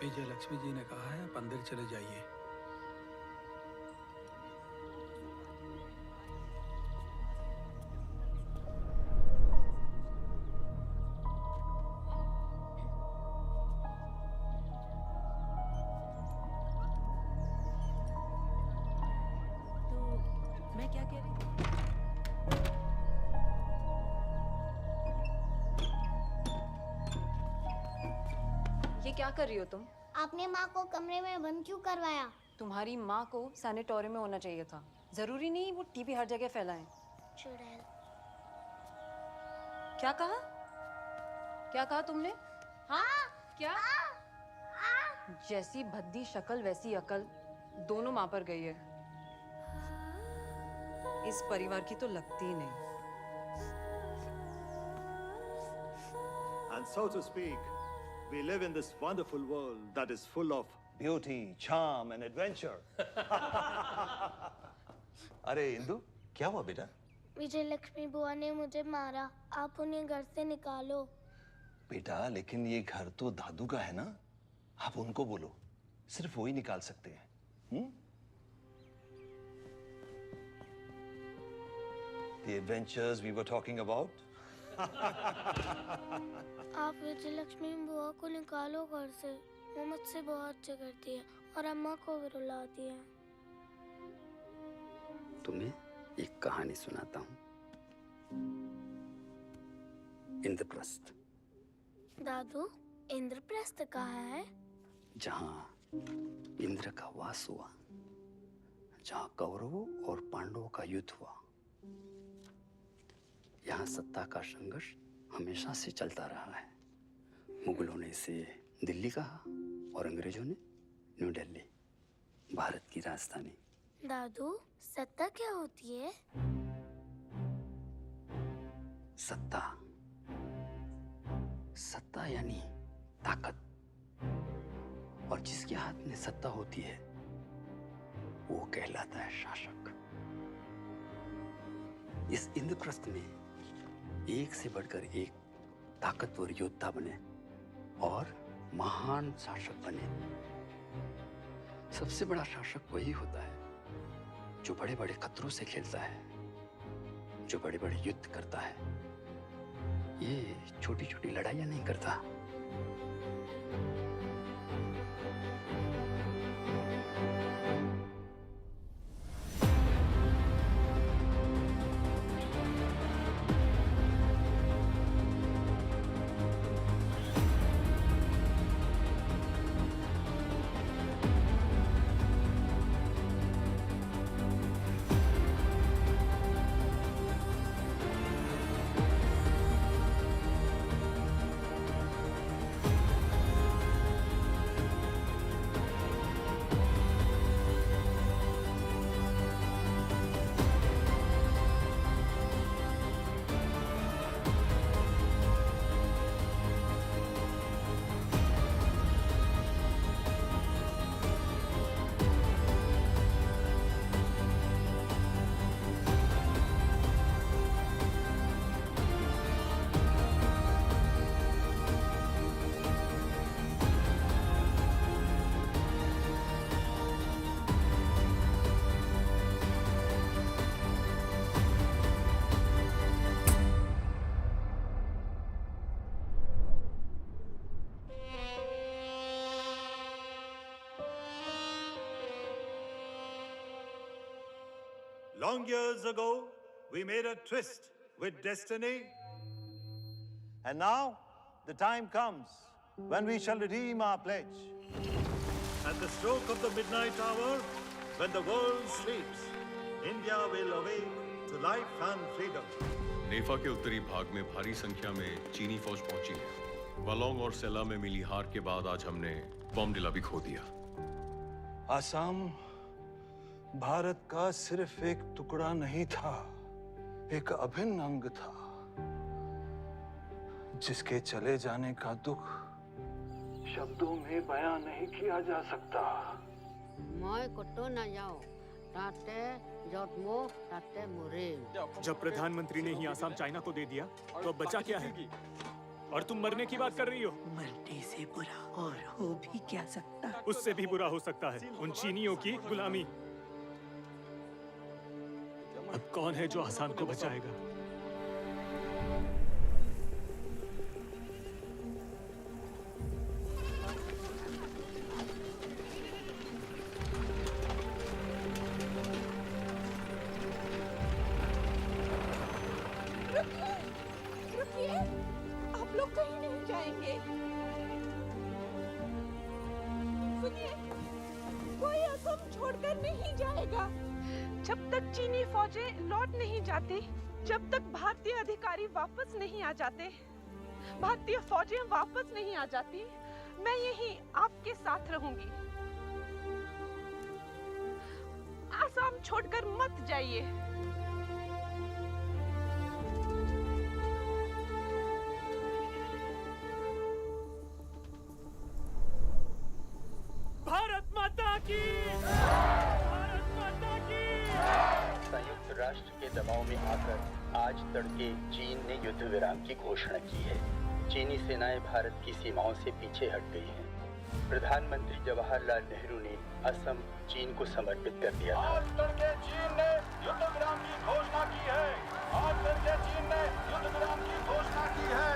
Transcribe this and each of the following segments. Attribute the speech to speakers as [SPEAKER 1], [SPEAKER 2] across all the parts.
[SPEAKER 1] विजय लक्ष्मी जी ने कहा है आप अंदर चले जाइए।
[SPEAKER 2] तो मैं क्या कह रही थी? ये क्या कर रही हो तुम?
[SPEAKER 3] आपने माँ को कमरे में बंद क्यों करवाया?
[SPEAKER 2] तुम्हारी माँ को सैनिटोरियम में होना चाहिए था। जरूरी नहीं वो टीबी हर जगह फैलाएं।
[SPEAKER 3] चुड़ैल।
[SPEAKER 2] क्या कहा? क्या कहा तुमने? हाँ? क्या? जैसी भद्दी शक्ल वैसी अकल, दोनों माँ पर गई है। इस परिवार की तो लगती ही नहीं।
[SPEAKER 4] And so to speak, we live in this wonderful world that is full of beauty, charm and adventure.
[SPEAKER 5] अरे इंदु, क्या हुआ बेटा?
[SPEAKER 3] विजय लक्ष्मी बुआ ने मुझे मारा। आप उन्हें घर से निकालो।
[SPEAKER 5] बेटा, लेकिन ये घर तो दादू का है ना? आप उनको बोलो, सिर्फ वो ही निकाल सकते हैं। The adventures we were talking about.
[SPEAKER 3] आप विजय लक्ष्मी बुआ को निकालो घर से। वो मुझसे बहुत झगड़ती है और अम्मा को भी रुलाती है।
[SPEAKER 6] तुम्हें एक कहानी सुनाता हूँ। इंद्रप्रस्थ।
[SPEAKER 3] दादू, इंद्रप्रस्थ कहाँ है?
[SPEAKER 6] जहाँ इंद्र का वास हुआ, जहाँ कौरवों और पांडवों का युद्ध हुआ। यहाँ सत्ता का संघर्ष हमेशा से चलता रहा है। मुगलों ने इसे दिल्ली कहा और अंग्रेजों ने न्यू दिल्ली, भारत की राजधानी।
[SPEAKER 3] दादू, सत्ता क्या होती है?
[SPEAKER 6] सत्ता, सत्ता यानी ताकत। और जिसके हाथ में सत्ता होती है वो कहलाता है शासक। इस इंद्रप्रस्थ में एक से बढ़कर एक ताकतवर योद्धा बने और महान शासक बने। सबसे बड़ा शासक वही होता है जो बड़े बड़े खतरों से खेलता है, जो बड़े बड़े युद्ध करता है। ये छोटी छोटी लड़ाइयां नहीं करता।
[SPEAKER 4] Long years ago, we made a tryst with destiny. And now, the time comes when we shall redeem our pledge. At the stroke of the midnight hour, when the world sleeps, India will awake to life and freedom.
[SPEAKER 7] नेफा के उत्तरी भाग में भारी संख्या में चीनी फौज पहुंची है। वलोंग और सेला में मिली हार के बाद आज हमने बॉम्डिला भी खो दिया।
[SPEAKER 5] आसाम भारत का सिर्फ एक टुकड़ा नहीं था, एक अभिन्न अंग था, जिसके चले जाने का दुख शब्दों में बयां नहीं किया जा सकता।
[SPEAKER 8] मैं कोटो ना जाओ, ताते जॉटमो ताते मुरे।
[SPEAKER 9] जब प्रधानमंत्री ने ही आसाम चाइना को दे दिया तो अब बचा क्या है? और तुम मरने की बात कर रही हो।
[SPEAKER 10] मरने से बुरा और हो भी क्या सकता।
[SPEAKER 9] उससे भी बुरा हो सकता है उन चीनियों की गुलामी। अब कौन है जो आसाम को बचाएगा?
[SPEAKER 10] रुकिए, आप लोग कहीं नहीं जाएंगे। सुनिए, कोई असम छोड़कर नहीं जाएगा। जब तक चीनी फौजें लौट नहीं जाती, जब तक भारतीय अधिकारी वापस नहीं आ जाते, भारतीय फौजें वापस नहीं आ जाती, मैं यहीं आपके साथ रहूंगी। आसाम छोड़कर मत जाइए।
[SPEAKER 9] भारत माता की! भारत माता की!
[SPEAKER 11] संयुक्त राष्ट्र के दबाव में आकर आज तड़के चीन ने युद्ध विराम की घोषणा की है। चीनी सेनाएं भारत की सीमाओं से पीछे हट गई हैं। प्रधानमंत्री जवाहरलाल नेहरू ने असम चीन को समर्पित कर दिया था।
[SPEAKER 4] आज तड़के चीन ने युद्ध विराम की घोषणा की है। आज तड़के चीन ने युद्ध विराम की घोषणा की है।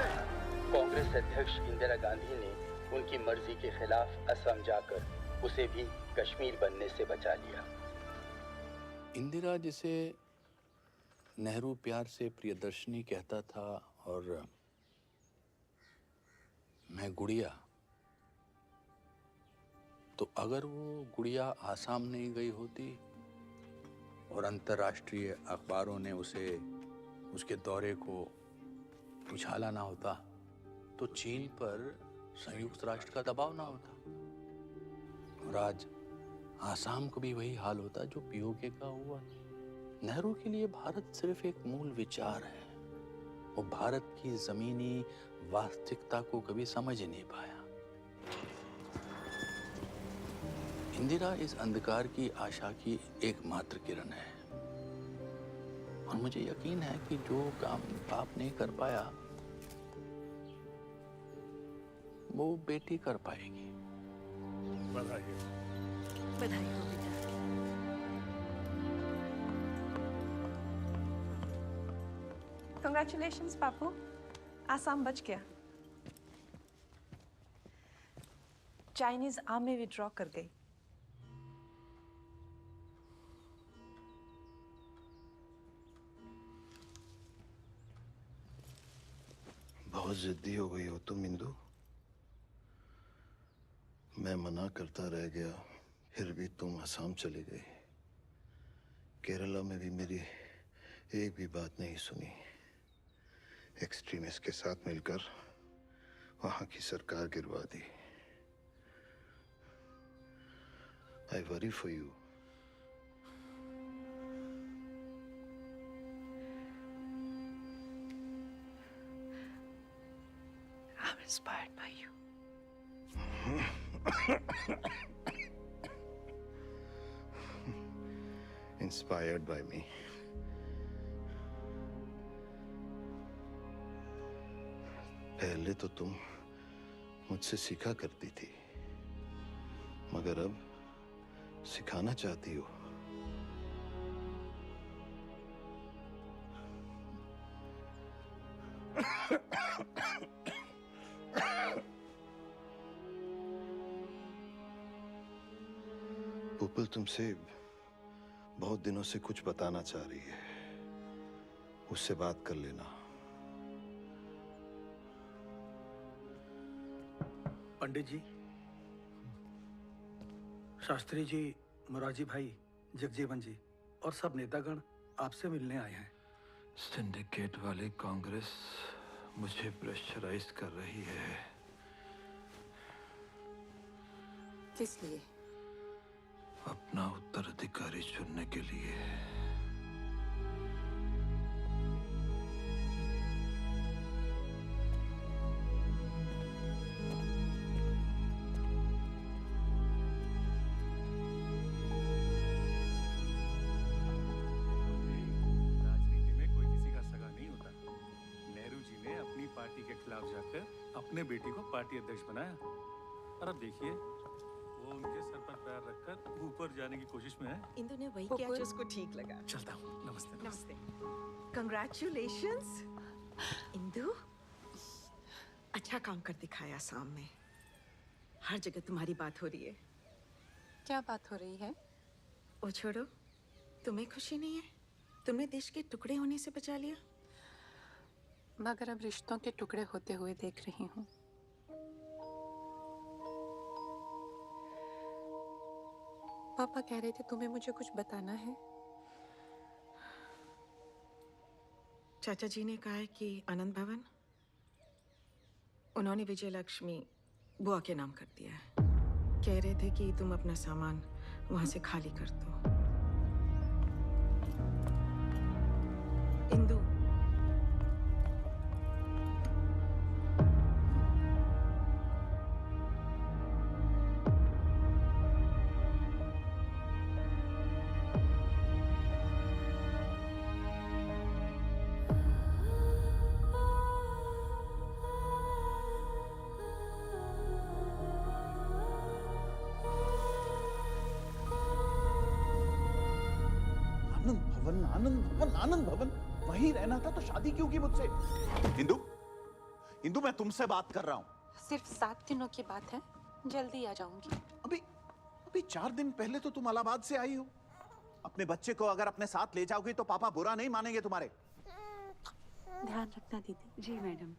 [SPEAKER 11] कांग्रेस अध्यक्ष इंदिरा गांधी ने उनकी मर्जी के खिलाफ असम जाकर उसे भी कश्मीर बनने से बचा लिया।
[SPEAKER 6] इंदिरा जिसे नेहरू प्यार से प्रियदर्शनी कहता था और मैं गुड़िया, तो अगर वो गुड़िया आसाम नहीं गई होती और अंतर्राष्ट्रीय अखबारों ने उसे उसके दौरे को उछाला ना होता, तो चीन पर संयुक्त राष्ट्र का दबाव ना होता और आज आसाम को भी वही हाल होता जो पीओके का हुआ। नेहरू के लिए भारत सिर्फ एक मूल विचार है। वो भारत की जमीनी वास्तविकता को कभी समझ ही नहीं पाया। इंदिरा इस अंधकार की आशा की एकमात्र किरण है और मुझे यकीन है कि जो काम बाप नहीं कर पाया वो बेटी कर पाएगी।
[SPEAKER 9] बधाई हो।
[SPEAKER 10] बधाई हो बेटा।
[SPEAKER 12] Congratulations, पापू। आसाम बच गया। चाइनीज आर्मी विड्रॉ कर गई।
[SPEAKER 5] बहुत जिद्दी हो गई हो तुम इंदु। मैं मना करता रह गया, फिर भी तुम असम चली गई। केरला में भी मेरी एक भी बात नहीं सुनी। एक्सट्रीमिस्ट के साथ मिलकर वहां की सरकार गिरवा दी। I worry for you.
[SPEAKER 12] I'm inspired by you.
[SPEAKER 5] Inspired by me. पहले तो तुम मुझसे सीखा करती थी, मगर अब सिखाना चाहती हो। पुपल तुमसे बहुत दिनों से कुछ बताना चाह रही है, उससे बात कर लेना।
[SPEAKER 1] पंडित जी, शास्त्री जी, मोरारजी भाई, जगजीवन जी और सब नेतागण आपसे मिलने आए हैं।
[SPEAKER 5] सिंडिकेट वाली कांग्रेस मुझे प्रेशराइज कर रही है।
[SPEAKER 10] किस लिए?
[SPEAKER 5] अपना उत्तराधिकारी चुनने के लिए।
[SPEAKER 9] राजनीति में कोई किसी का सगा नहीं होता। नेहरू जी ने अपनी पार्टी के
[SPEAKER 13] खिलाफ जाकर अपने बेटी को पार्टी अध्यक्ष बनाया और अब देखिए वो उनके सर पर पैर रखकर ऊपर जाने की कोशिश में है।
[SPEAKER 10] इंदु ने वही किया जो उसको ठीक लगा।
[SPEAKER 13] चलता हूँ। नमस्ते।
[SPEAKER 10] नमस्ते। कंग्रेचुलेशंस इंदु, अच्छा काम कर दिखाया आसाम में। हर जगह तुम्हारी बात हो रही है।
[SPEAKER 12] क्या बात हो रही है?
[SPEAKER 10] वो छोड़ो, तुम्हें खुशी नहीं है? तुमने देश के टुकड़े होने से बचा लिया।
[SPEAKER 12] मगर अब रिश्तों के टुकड़े होते हुए देख रही हूँ। पापा कह रहे थे तुम्हें मुझे कुछ बताना है।
[SPEAKER 10] चाचा जी ने कहा है कि आनंद भवन उन्होंने विजय लक्ष्मी बुआ के नाम कर दिया है। कह रहे थे कि तुम अपना सामान वहां से खाली कर दो। इंदु,
[SPEAKER 14] आनंद भवन वहीं रहना था तो शादी क्यों की मुझसे? इंदु, इंदु मैं तुमसे बात कर रहा हूँ।
[SPEAKER 12] सिर्फ 7 दिनों की बात है, जल्दी आ जाऊंगी।
[SPEAKER 14] अभी 4 दिन पहले तो तुम इलाहाबाद से आई हो। अपने बच्चे को अगर अपने साथ ले जाओगी तो पापा बुरा नहीं मानेंगे तुम्हारे।
[SPEAKER 12] ध्यान रखना दीदी।
[SPEAKER 8] जी मैडम।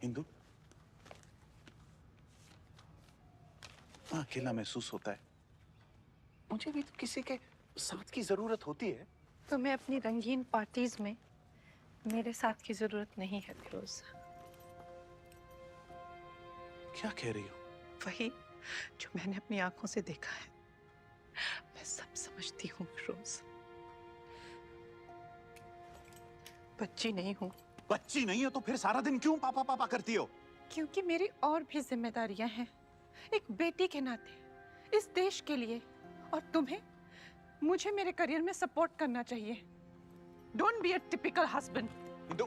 [SPEAKER 14] इंदु, अकेला महसूस होता है। मुझे भी तो किसी के साथ की जरूरत होती है।
[SPEAKER 12] तुम्हें अपनी रंगीन पार्टीज में मेरे साथ की जरूरत नहीं है फिरोज।
[SPEAKER 14] क्या कह रही हो?
[SPEAKER 12] वही जो मैंने अपनी आंखों से देखा है। मैं सब समझती हूँ फिरोज। बच्ची नहीं हूँ।
[SPEAKER 14] बच्ची नहीं हो तो फिर सारा दिन क्यों पापा पापा करती हो?
[SPEAKER 12] क्योंकि मेरी और भी जिम्मेदारियां हैं, एक बेटी के नाते, इस देश के लिए। और तुम्हें मुझे मेरे करियर में सपोर्ट करना चाहिए। Don't be a typical husband.
[SPEAKER 14] Indu,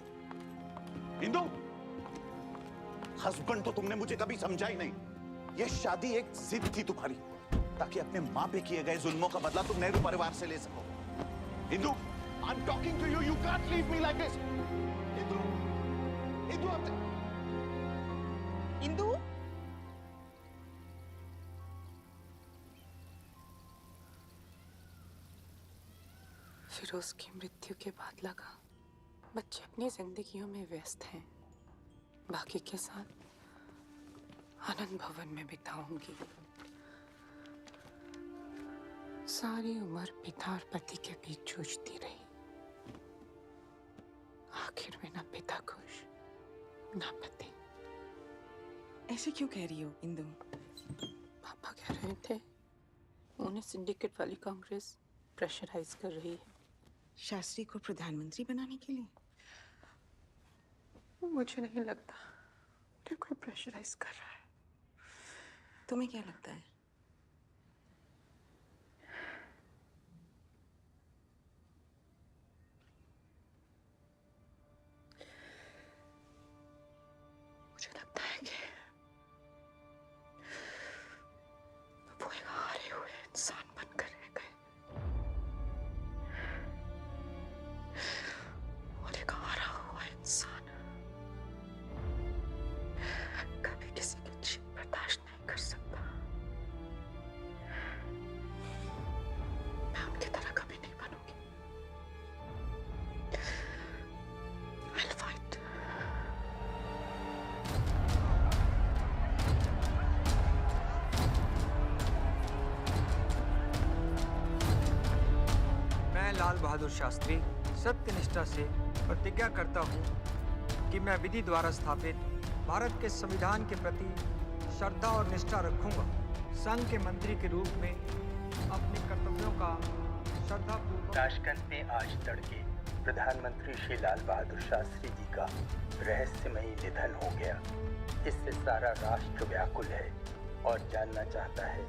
[SPEAKER 14] Indu, husband तो तुमने मुझे कभी समझा ही नहीं। ये शादी एक जिद थी तुम्हारी, ताकि अपने माँ पे किए गए जुल्मों का बदला तुम नेहरू परिवार से ले सको। Indu, I am talking to you, you can't leave me like this. Indu, Indu,
[SPEAKER 10] Indu, Firoz की मृत्यु के बाद लगा बच्चे अपनी जिंदगियों में व्यस्त हैं। बाकी के साथ आनंद भवन में बिताऊंगी। सारी उम्र पिता और पति के बीच जूझती रही। आखिर में ना पिता खुश ना पति। ऐसे क्यों कह रही हो इंदु? पापा कह रहे थे उन्हें सिंडिकेट वाली कांग्रेस प्रेशराइज कर रही है शास्त्री को प्रधानमंत्री बनाने के लिए। मुझे नहीं लगता कि कोई प्रेशराइज कर रहा है। तुम्हें क्या लगता है? मुझे लगता है कि वो एक हारे हुए इंसान बनकर रह गए और एक हारा हुआ इंसान कभी किसी की जीत बर्दाश्त नहीं कर सकता। मैं उनकी तरह कभी नहीं बनूंगी। I'll fight.
[SPEAKER 15] मैं लाल बहादुर शास्त्री सत्यनिष्ठा से प्रतिज्ञा करता हूँ कि मैं विधि द्वारा स्थापित भारत के संविधान के प्रति श्रद्धा और निष्ठा रखूंगा। संघ के मंत्री के रूप में अपने कर्तव्यों का श्रद्धापूर्वक।
[SPEAKER 11] ताशकंद में आज तड़के प्रधानमंत्री श्री लाल बहादुर शास्त्री जी का रहस्यमयी निधन हो गया। इससे सारा राष्ट्र व्याकुल है और जानना चाहता है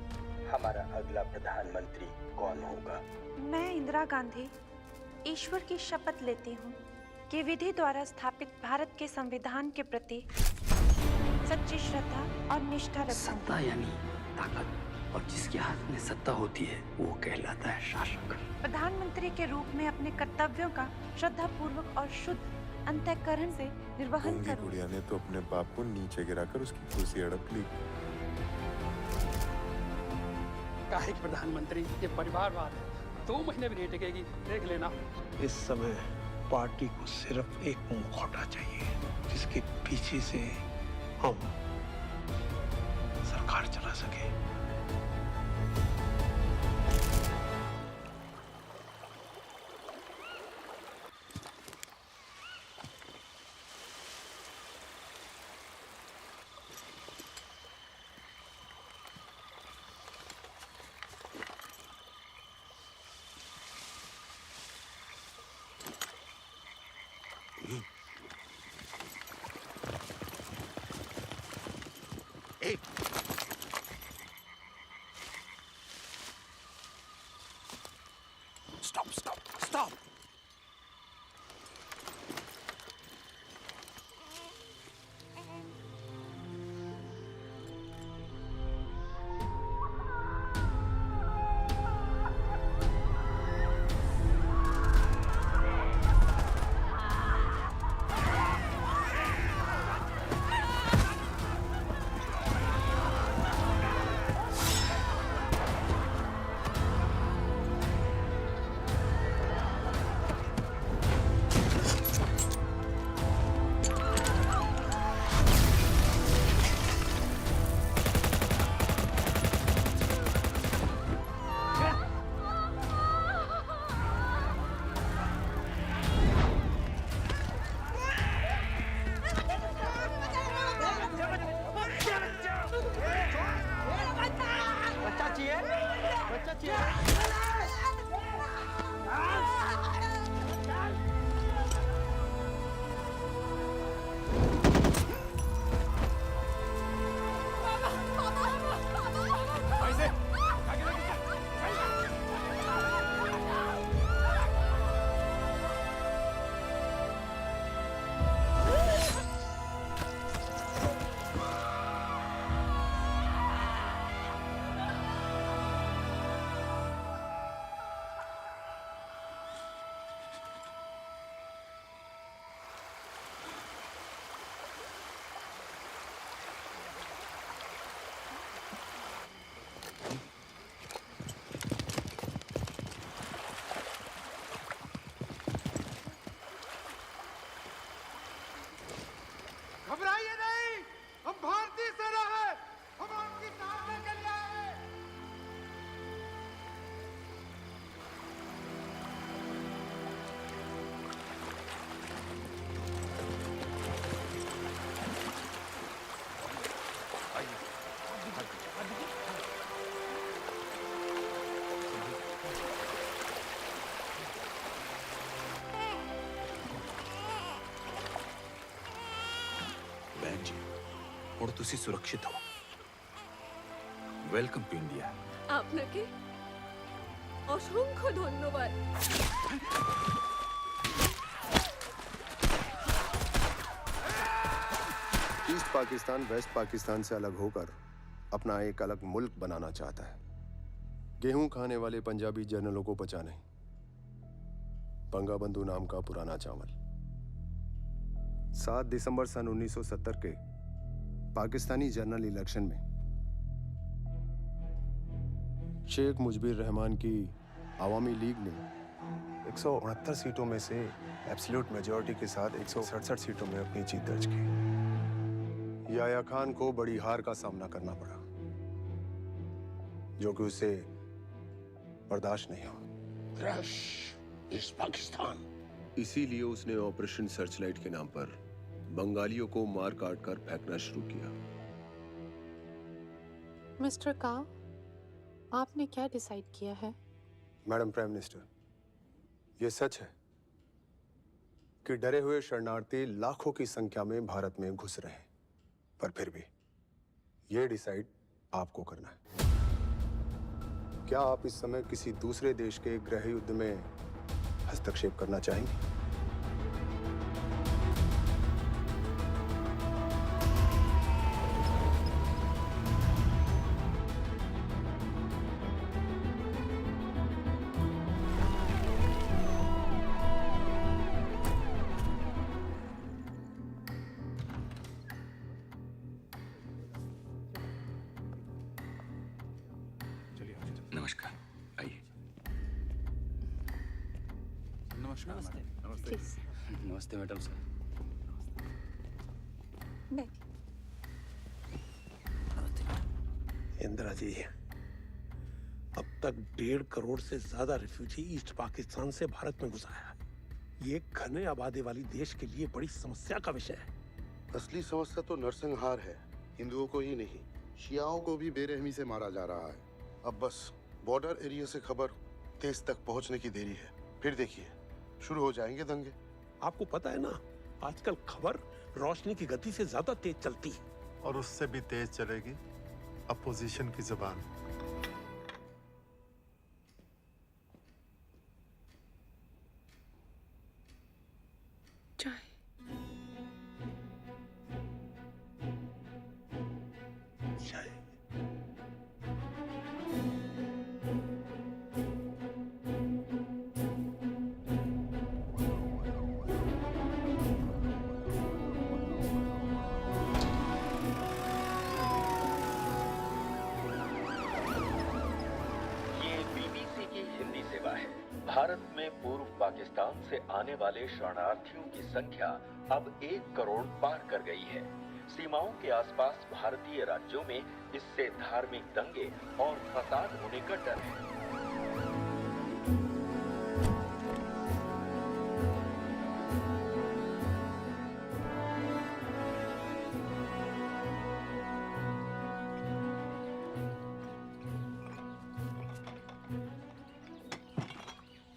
[SPEAKER 11] हमारा अगला प्रधानमंत्री कौन होगा?
[SPEAKER 16] मैं इंदिरा गांधी ईश्वर की शपथ लेती हूँ कि विधि द्वारा स्थापित भारत के संविधान के प्रति सच्ची श्रद्धा और निष्ठा रखूंगी।
[SPEAKER 17] सत्ता यानी ताकत, और जिसके हाथ में सत्ता होती है वो कहलाता है शासक।
[SPEAKER 16] प्रधानमंत्री के रूप में अपने कर्तव्यों का श्रद्धा पूर्वक और शुद्ध अंतःकरण से निर्वहन करूंगी।
[SPEAKER 18] गुड़िया ने तो अपने बाप को नीचे गिराकर उसकी कुर्सी हड़प ली।
[SPEAKER 17] काहे की प्रधानमंत्री, ये परिवारवाद है, 2 महीने भी नहीं टिकेगी, देख लेना।
[SPEAKER 19] इस समय पार्टी को सिर्फ एक मुखौटा चाहिए जिसके पीछे से हम सरकार चला सके।
[SPEAKER 14] Stop, stop, stop!
[SPEAKER 9] घबराइए नहीं, हम भारतीय सेना है, हम आपकी सहायता के लिए आए हैं।
[SPEAKER 14] बहन जी, और तुसी सुरक्षित हो। Welcome to India.
[SPEAKER 10] আপনাকে অসংখ্য ধন্যবাদ।
[SPEAKER 20] ईस्ट पाकिस्तान वेस्ट पाकिस्तान से अलग होकर अपना एक अलग मुल्क बनाना चाहता है। गेहूं खाने वाले पंजाबी जनरलों को बचा नहीं, बंगाबंधु नाम का पुराना चावल। 7 दिसंबर सन 1970 के पाकिस्तानी जनरल इलेक्शन में शेख मुजबिर रहमान की आवामी लीग ने 169 सीटों में से एब्सोल्यूट मेजॉरिटी के साथ 167 सीटों में अपनी जीत दर्ज की। याया खान को बड़ी हार का सामना करना पड़ा, जो कि उसे बर्दाश्त नहीं हुआ।
[SPEAKER 19] ईस्ट पाकिस्तान।
[SPEAKER 20] इसीलिए उसने ऑपरेशन सर्चलाइट के नाम पर बंगालियों को मार काट कर फेंकना शुरू किया।
[SPEAKER 21] मिस्टर काव, आपने क्या डिसाइड किया है?
[SPEAKER 20] मैडम प्राइम मिनिस्टर, ये सच है कि डरे हुए शरणार्थी लाखों की संख्या में भारत में घुस रहे हैं, पर फिर भी ये डिसाइड आपको करना है। क्या आप इस समय किसी दूसरे देश के गृह युद्ध में हस्तक्षेप करना चाहेंगे?
[SPEAKER 6] नमस्कार, आइए।
[SPEAKER 2] नमस्कार।
[SPEAKER 6] नमस्ते। नमस्ते मैडम सर।
[SPEAKER 19] इंदिरा जी, अब तक 1.5 करोड़ से ज्यादा रिफ्यूजी ईस्ट पाकिस्तान से भारत में घुसा है। ये घने आबादी वाली देश के लिए बड़ी समस्या का विषय है।
[SPEAKER 22] असली समस्या तो नरसंहार है, हिंदुओं को ही नहीं, शियाओं को भी बेरहमी से मारा जा रहा है। अब बस बॉर्डर एरिया से खबर देश तक पहुंचने की देरी है, फिर देखिए शुरू हो जाएंगे दंगे।
[SPEAKER 19] आपको पता है ना, आजकल खबर रोशनी की गति से ज्यादा तेज चलती है।
[SPEAKER 23] और उससे भी तेज चलेगी अपोजिशन की जुबान।
[SPEAKER 12] चाय।
[SPEAKER 19] चाय।
[SPEAKER 11] भारत में पूर्व पाकिस्तान से आने वाले शरणार्थियों की संख्या अब 1 करोड़ पार कर गई है। सीमाओं के आसपास भारतीय राज्यों में इससे धार्मिक दंगे और फसाद होने का डर है।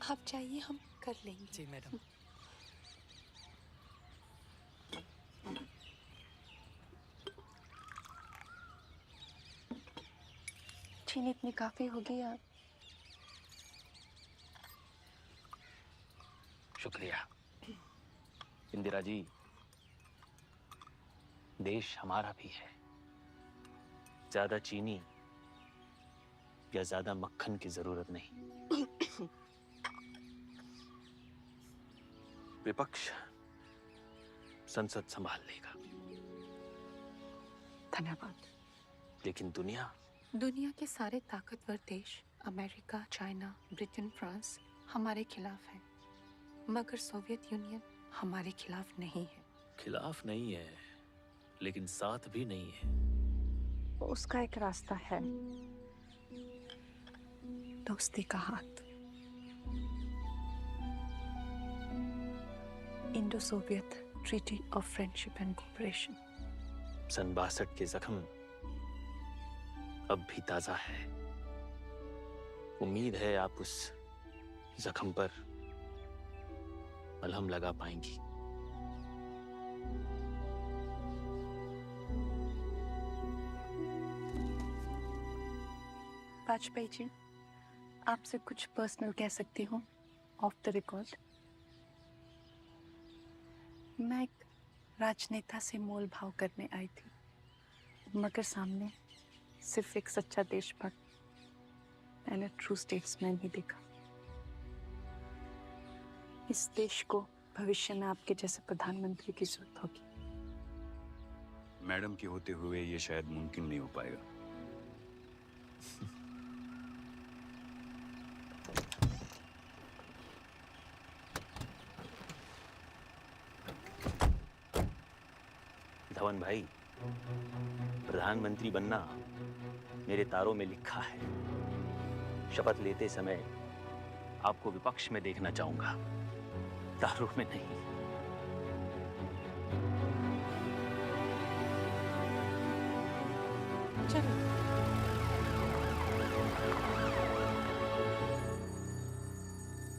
[SPEAKER 21] आप चाहिए हम कर लेंगे।
[SPEAKER 2] जी मैडम।
[SPEAKER 21] चीनी इतनी काफी होगी आप।
[SPEAKER 24] शुक्रिया। इंदिरा जी, देश हमारा भी है। ज्यादा चीनी या ज्यादा मक्खन की जरूरत नहीं। विपक्ष संसद संभाल लेगा।
[SPEAKER 21] धन्यवाद।
[SPEAKER 24] लेकिन
[SPEAKER 21] दुनिया के सारे ताकतवर देश अमेरिका, चाइना, ब्रिटेन, फ्रांस हमारे खिलाफ है, मगर सोवियत यूनियन हमारे खिलाफ नहीं है।
[SPEAKER 24] खिलाफ नहीं है, लेकिन साथ भी नहीं है।
[SPEAKER 21] उसका एक रास्ता है, दोस्ती का हाथ। Indo Soviet treaty of friendship and cooperation.
[SPEAKER 24] सन 62 के जख्म अब भी ताजा है। उम्मीद है आप उस जख्म पर मलहम लगा पाएंगी।
[SPEAKER 21] वाजपेयी जी, आपसे कुछ पर्सनल कह सकती हूँ ऑफ द रिकॉर्ड। मैं एक राजनेता से मोल भाव करने आई थी, मगर सामने सिर्फ एक सच्चा देशभक्त एंड ट्रू स्टेट्समैन ही देखा। इस देश को भविष्य में आपके जैसे प्रधानमंत्री की जरूरत होगी।
[SPEAKER 25] मैडम के होते हुए ये शायद मुमकिन नहीं हो पाएगा।
[SPEAKER 24] धवन भाई, प्रधानमंत्री बनना मेरे तारों में लिखा है। शपथ लेते समय आपको विपक्ष में देखना चाहूंगा, तारों में नहीं।
[SPEAKER 21] चलो।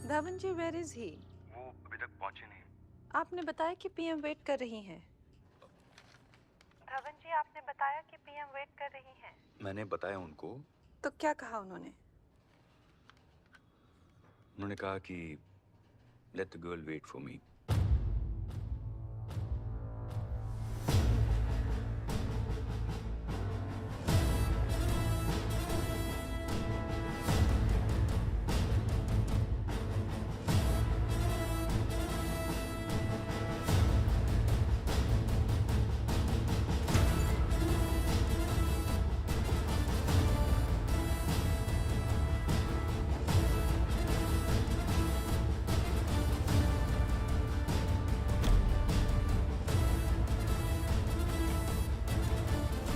[SPEAKER 21] धवन जी, वेयर इज ही?
[SPEAKER 25] वो अभी तक पहुंचे नहीं।
[SPEAKER 21] आपने बताया कि पीएम वेट कर रही हैं। धवन जी, आपने बताया कि पीएम वेट कर रही हैं।
[SPEAKER 25] मैंने बताया उनको।
[SPEAKER 21] तो क्या कहा उन्होंने?
[SPEAKER 25] उन्होंने कहा कि let the girl wait for me.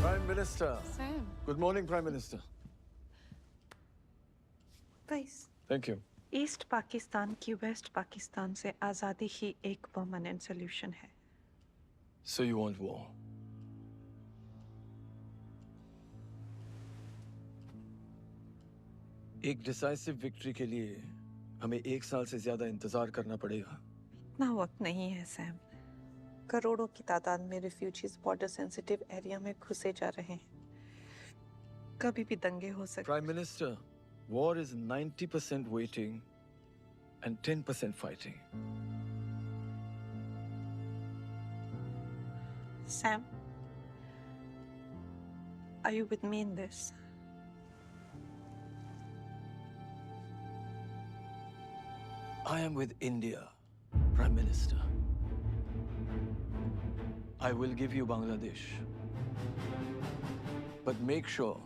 [SPEAKER 5] Prime Minister.
[SPEAKER 12] Sam.
[SPEAKER 5] Good morning, Prime Minister.
[SPEAKER 12] Vice.
[SPEAKER 5] Thank you.
[SPEAKER 12] East Pakistan की वेस्ट पाकिस्तान से आज़ादी ही एक परमानेंट सॉल्यूशन है।
[SPEAKER 5] So you want war? एक डिसाइसिव विक्ट्री के लिए हमें 1 साल से ज्यादा इंतजार करना पड़ेगा।
[SPEAKER 12] इतना वक्त नहीं है सैम। करोड़ों की तादाद में रिफ्यूजीज बॉर्डर सेंसिटिव एरिया में घुसे जा रहे हैं। कभी भी दंगे हो सकते।
[SPEAKER 5] Prime Minister, war is 90% waiting and 10% fighting.
[SPEAKER 12] Sam, are you with me in this?
[SPEAKER 5] I am with India, Prime Minister. I will give you Bangladesh. But make sure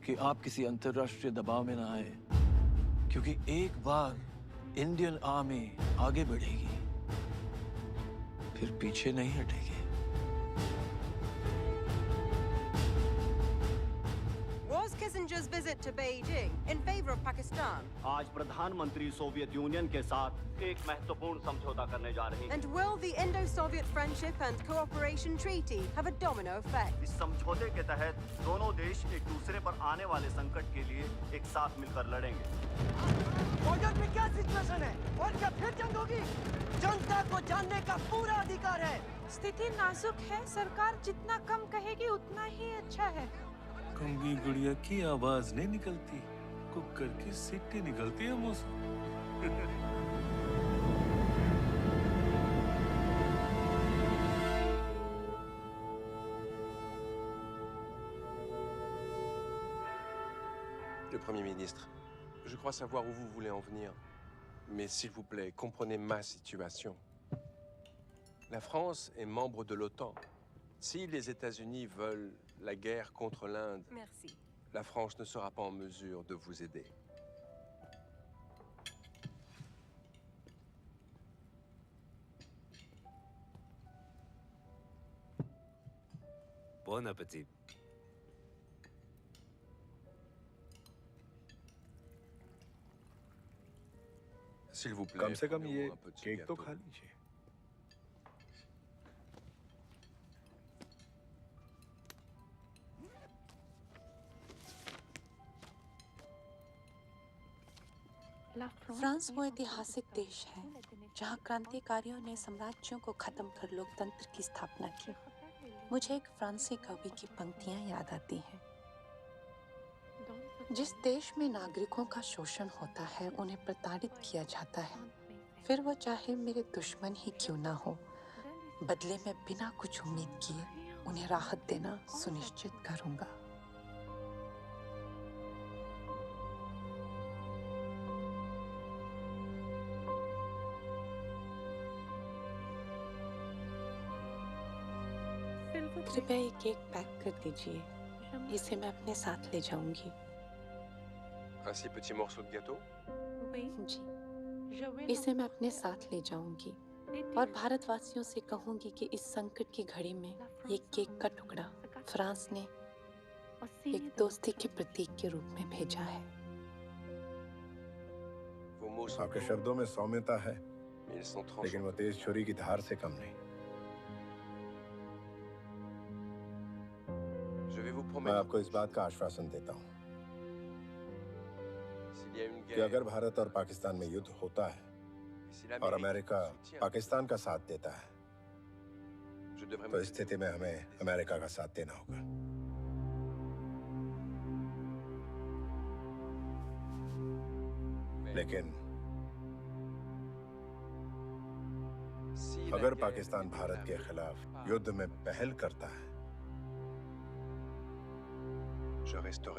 [SPEAKER 5] कि आप किसी अंतर्राष्ट्रीय दबाव में ना आए, क्योंकि एक बार इंडियन आर्मी आगे बढ़ेगी, फिर पीछे नहीं हटेगी।
[SPEAKER 1] Was Kissinger's visit to Beijing in favor of Pakistan?
[SPEAKER 2] आज प्रधानमंत्री सोवियत यूनियन के साथ एक महत्वपूर्ण समझौता करने जा रही हैं।
[SPEAKER 1] And will the Indo-Soviet Friendship and Cooperation Treaty have a domino effect?
[SPEAKER 2] इस समझौते के तहत दोनों देश एक दूसरे पर आने वाले संकट के लिए एक साथ मिलकर लड़ेंगे।
[SPEAKER 3] बॉर्डर पे क्या सिचुएशन है और क्या फिर जंग होगी? जनता को जानने का पूरा अधिकार है।
[SPEAKER 12] स्थिति नाजुक है। सरकार जितना कम कहेगी उतना ही अच्छा है।
[SPEAKER 13] कंगी गुड़िया की आवाज नहीं निकलती, कुकर की सीटी निकलती है मुंह से।
[SPEAKER 20] Le Premier ministre, je crois savoir où vous voulez en venir. Mais s'il vous plaît, comprenez ma situation. La France est membre de l'OTAN. Si les États-Unis veulent la guerre contre l'Inde,
[SPEAKER 1] Merci.
[SPEAKER 20] la France ne sera pas en mesure de vous aider.
[SPEAKER 25] Bon appétit.
[SPEAKER 20] S'il vous plaît,
[SPEAKER 18] कम से कम
[SPEAKER 20] prenez-moi
[SPEAKER 18] ये
[SPEAKER 20] un petit
[SPEAKER 18] cake तो
[SPEAKER 20] gâteau.
[SPEAKER 18] खा लीजिए।
[SPEAKER 21] France वो ऐतिहासिक देश है जहाँ क्रांतिकारियों ने साम्राज्यों को खत्म कर लोकतंत्र की स्थापना की। मुझे एक फ्रांसीसी कवि की पंक्तियाँ याद आती हैं। जिस देश में नागरिकों का शोषण होता है, उन्हें प्रताड़ित किया जाता है, फिर वो चाहे मेरे दुश्मन ही क्यों ना हो, बदले में बिना कुछ उम्मीद किए उन्हें राहत देना सुनिश्चित करूंगा। कृपया ये केक पैक कर दीजिए। इसे मैं अपने साथ ले जाऊंगी।
[SPEAKER 20] Un si petit morceau de gâteau?
[SPEAKER 21] जी, इसे मैं अपने साथ ले जाऊंगी और भारतवासियों से कहूंगी कि इस संकट की घड़ी में ये केक का टुकड़ा फ्रांस ने एक दोस्ती के प्रतीक के रूप में भेजा है।
[SPEAKER 20] आपके
[SPEAKER 18] शब्दों में सौम्यता है, लेकिन वो तेज छुरी की धार से कम नहीं। मैं आपको इस बात का आश्वासन देता हूँ कि अगर भारत और पाकिस्तान में युद्ध होता है और अमेरिका पाकिस्तान का साथ देता है, तो इस स्थिति में हमें अमेरिका का साथ देना होगा। लेकिन अगर पाकिस्तान भारत के खिलाफ युद्ध में पहल करता है,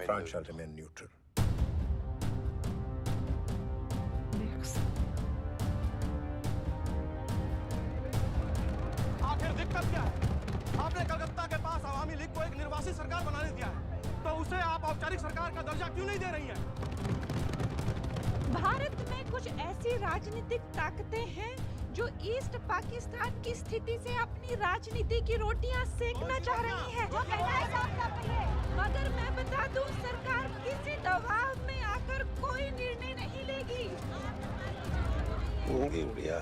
[SPEAKER 18] France shall remain neutral.
[SPEAKER 3] आखिर दिक्कत क्या है? आपने कलकत्ता के पास अवामी लीग को एक निर्वासित सरकार बनाने दिया है, तो उसे आप औपचारिक सरकार का दर्जा क्यों नहीं दे रही हैं?
[SPEAKER 10] भारत में कुछ ऐसी राजनीतिक ताकतें हैं जो ईस्ट पाकिस्तान की स्थिति से अपनी राजनीति की रोटियां सेकना चाह रही है। मगर मैं बता दूं, सरकार किसी दबाव में आकर कोई निर्णय नहीं लेगी।
[SPEAKER 19] होंगी उड़िया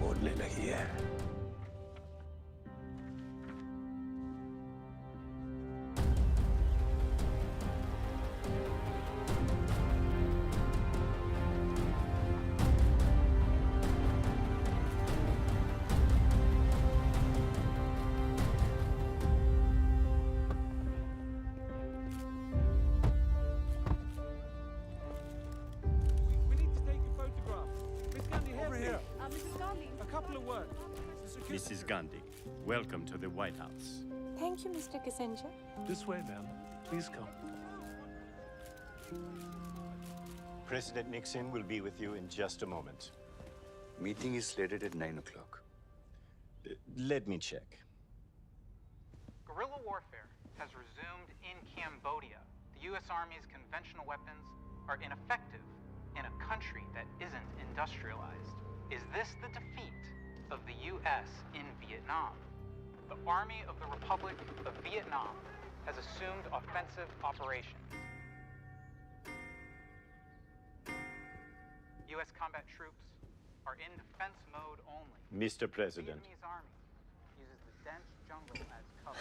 [SPEAKER 19] बोलने लगी है।
[SPEAKER 4] Mrs. Gandhi, welcome to the White House.
[SPEAKER 21] Thank you, Mr. Kissinger.
[SPEAKER 13] This way, ma'am. Please come.
[SPEAKER 7] President Nixon will be with you in just a moment.
[SPEAKER 25] Meeting is slated at 9 o'clock.
[SPEAKER 7] Let me check.
[SPEAKER 8] Guerrilla warfare has resumed in Cambodia. The U.S. Army's conventional weapons are ineffective in a country that isn't industrialized. Is this the defeat of the U.S. in Vietnam? The Army of the Republic of Vietnam has assumed offensive operations. U.S. combat troops are in defense mode only.
[SPEAKER 7] Mr. President.
[SPEAKER 8] The Vietnamese army uses the dense jungle as cover.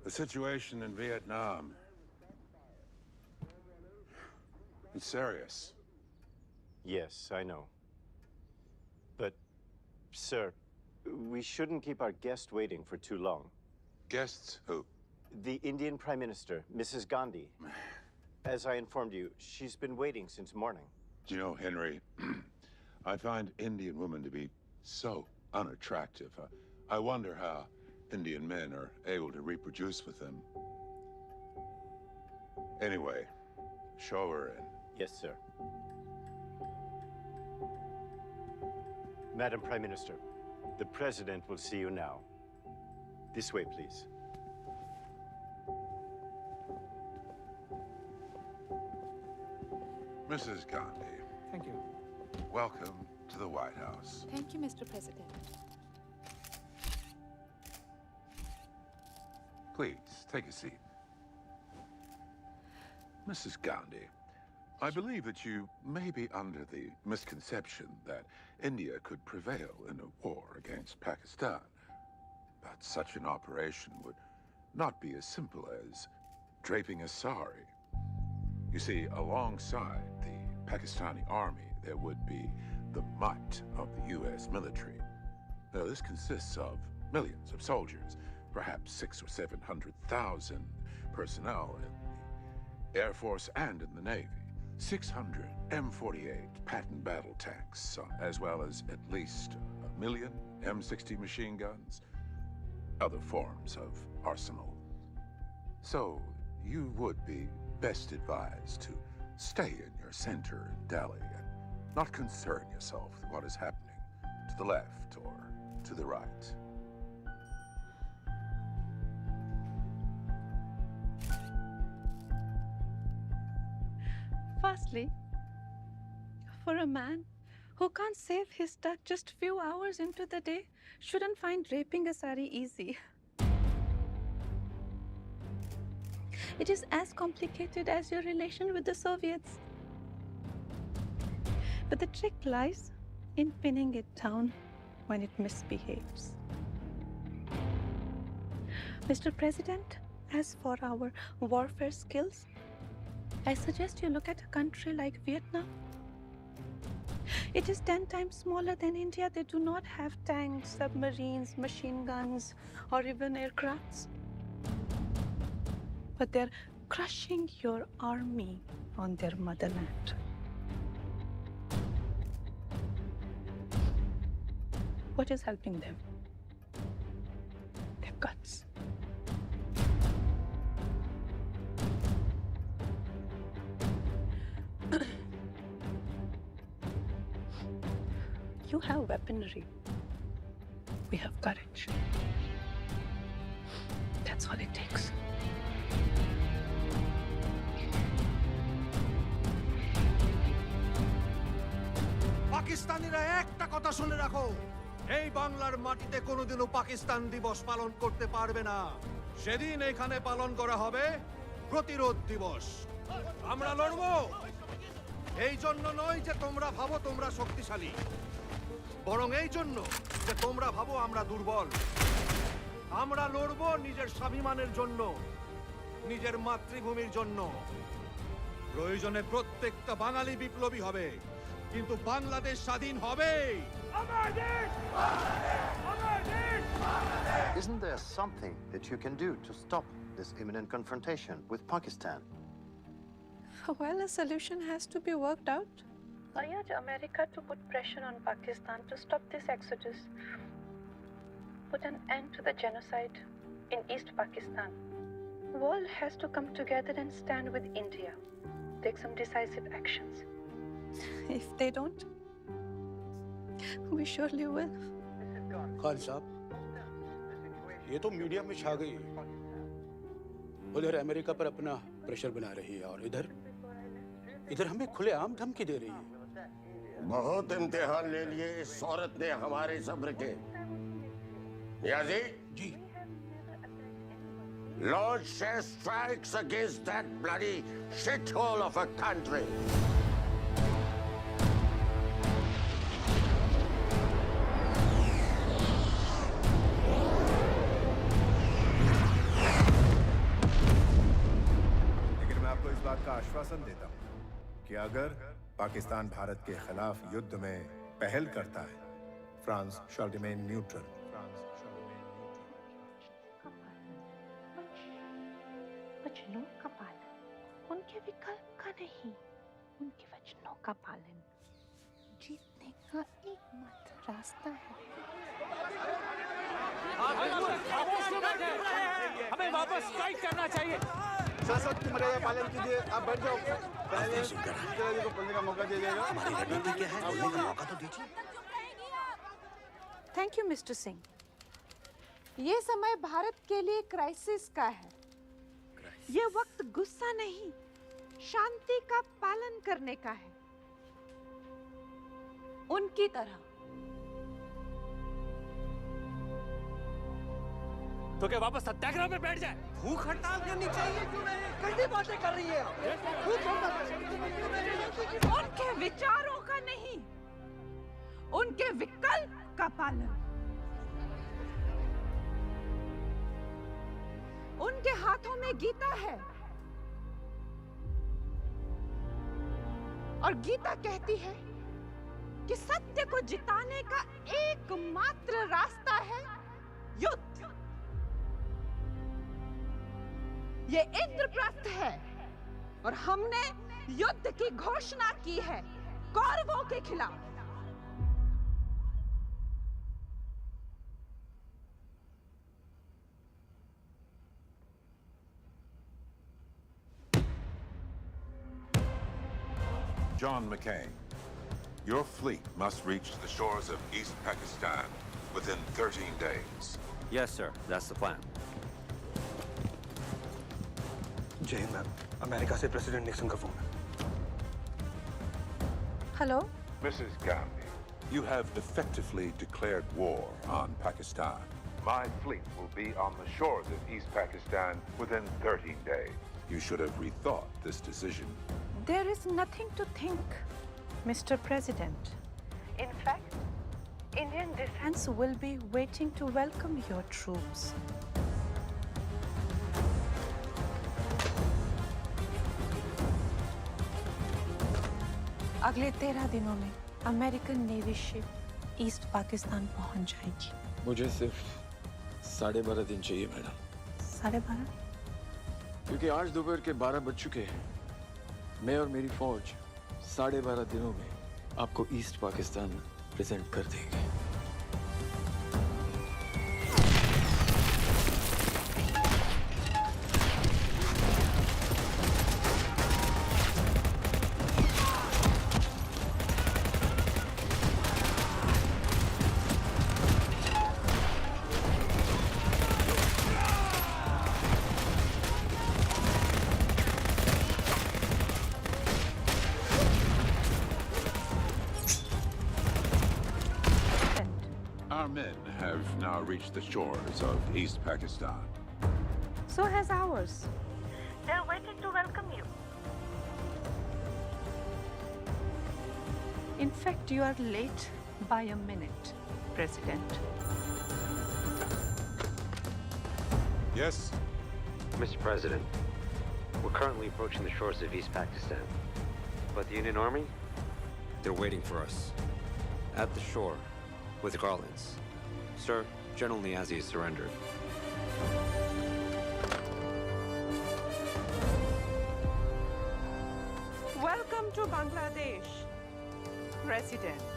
[SPEAKER 15] The situation in Vietnam is serious.
[SPEAKER 7] Yes, I know. But, sir, we shouldn't keep our guest waiting for too long.
[SPEAKER 15] Guests who?
[SPEAKER 7] The Indian Prime Minister, Mrs. Gandhi. As I informed you, she's been waiting since morning.
[SPEAKER 15] Do you know, Henry, I find Indian women to be so unattractive. I wonder how Indian men are able to reproduce with them. Anyway, show her in.
[SPEAKER 7] Yes, sir. Madam Prime Minister, the President will see you now. This way, please.
[SPEAKER 15] Mrs. Gandhi.
[SPEAKER 17] Thank you.
[SPEAKER 15] Welcome to the White House.
[SPEAKER 21] Thank you, Mr. President.
[SPEAKER 15] Please, take a seat. Mrs. Gandhi, I believe that you may be under the misconception that India could prevail in a war against Pakistan. But such an operation would not be as simple as draping a sari. You see, alongside the Pakistani army, there would be the might of the U.S. military. Now, this consists of millions of soldiers, perhaps 600,000 or 700,000 personnel in the Air Force and in the Navy. 600 M48 Patton battle tanks, as well as at least 1 million M60 machine guns, other forms of arsenal. So you would be best advised to stay in your center in Delhi and not concern yourself with what is happening to the left or to the right.
[SPEAKER 12] Firstly, for a man who can't save his duck just few hours into the day, shouldn't find draping a sari easy. It is as complicated as your relation with the Soviets. But the trick lies in pinning it down when it misbehaves. Mr. President, as for our warfare skills, I suggest you look at a country like Vietnam. It is 10 times smaller than India. They do not have tanks, submarines, machine guns, or even aircrafts. But their
[SPEAKER 21] crushing your army on their motherland. What is helping them? Their guts. You have weaponry. We have courage. That's all it takes.
[SPEAKER 3] পাকিস্তানিরা একটা কথা শুনে রাখো, এই বাংলার মাটিতে কোনোদিনও পাকিস্তান দিবস পালন করতে পারবে না। সেদিন এখানে পালন করা হবে প্রতিরোধ দিবস। আমরা লড়বো এই জন্য নয় যে তোমরা ভাবো তোমরা শক্তিশালী, বরং এই জন্য যে তোমরা ভাবো আমরা দুর্বল। আমরা লড়বো নিজের স্বাভিমানের জন্য, নিজের মাতৃভূমির জন্য। প্রয়োজনে প্রত্যেকটা বাঙালি বিপ্লবী হবে, কিন্তু বাংলাদেশ স্বাধীন হবে।
[SPEAKER 2] Isn't there something that you can do to stop this imminent confrontation with Pakistan?
[SPEAKER 21] Well, a solution has to be worked out. I urge America to put pressure on Pakistan to stop this exodus. Put an end to the genocide in East Pakistan. The world has to come together and stand with India. Take some decisive actions. If they don't, we surely will.
[SPEAKER 19] Khan साहब, ये तो media में छा गई। उधर America पर अपना pressure बना रही है और इधर हमें खुलेआम धमकी दे रही है।
[SPEAKER 6] बहुत इम्तिहान ले लिए इस औरत ने हमारे सब्र के। नियाजी
[SPEAKER 19] जी,
[SPEAKER 6] launch air strikes against that bloody shithole of a country.
[SPEAKER 18] लेकिन मैं आपको इस बात का आश्वासन देता हूं कि अगर पाकिस्तान भारत के खिलाफ युद्ध में पहल करता है, फ्रांस shall remain neutral.
[SPEAKER 21] वचनों का पालन, उनके विकल्प का नहीं, उनके वचनों का पालन जीतने का एकमात्र रास्ता है।
[SPEAKER 3] हमें वापस फाइट करना चाहिए। संसद की मर्यादा पालन कीजिए। आप बैठ जाओ। पहले को बोलने का मौका दिया जाएगा। हमारी रणनीति क्या है? बोलने का मौका तो दीजिए।
[SPEAKER 12] Thank you mister Singh. ये समय भारत के लिए क्राइसिस का है। ये वक्त गुस्सा नहीं, शांति का पालन करने का है, उनकी तरह।
[SPEAKER 3] तो क्या वापस सत्याग्रह में बैठ जाए? भूख हड़ताल करनी चाहिए क्यों नहीं? कैसी बातें कर रही है?
[SPEAKER 12] उनके विचारों का नहीं, उनके विकल्प का पालन। उनके हाथों में गीता है और गीता कहती है कि सत्य को जिताने का एकमात्र रास्ता है युद्ध। ये इंद्रप्रस्थ है और हमने युद्ध की घोषणा की है कौरवों के खिलाफ।
[SPEAKER 15] John McCain, your fleet must reach the shores of East Pakistan within 13 days.
[SPEAKER 24] Yes, sir. That's the plan.
[SPEAKER 20] जय हिंद मैम, अमेरिका से प्रेसिडेंट निक्सन का फोन है।
[SPEAKER 21] Hello?
[SPEAKER 15] Mrs. Gandhi, you have effectively declared war on Pakistan. My fleet will be on the shores of East Pakistan within 13 days. You should have rethought this decision.
[SPEAKER 21] There is nothing to think, Mr. President. In fact, Indian defense will be waiting to welcome your troops. अगले 13 दिनों में American navy ship east Pakistan पहुंच जाएगी।
[SPEAKER 5] मुझे सिर्फ 12.5 दिन चाहिए madam.
[SPEAKER 21] 12.5?
[SPEAKER 5] क्योंकि आज दोपहर के 12 बज चुके हैं। मैं और मेरी फौज 12.5 दिनों में आपको ईस्ट पाकिस्तान प्रेजेंट कर देंगे।
[SPEAKER 15] Our men have now reached the shores of East Pakistan.
[SPEAKER 10] So has ours.
[SPEAKER 9] They're waiting to welcome you.
[SPEAKER 12] In fact, you are late by a minute, President.
[SPEAKER 15] Yes?
[SPEAKER 14] Mr. President, we're currently approaching the shores of East Pakistan. But the Union Army? They're waiting for us. At the shore, with garlands. Sir, General Niazi has surrendered.
[SPEAKER 10] Welcome to Bangladesh, President.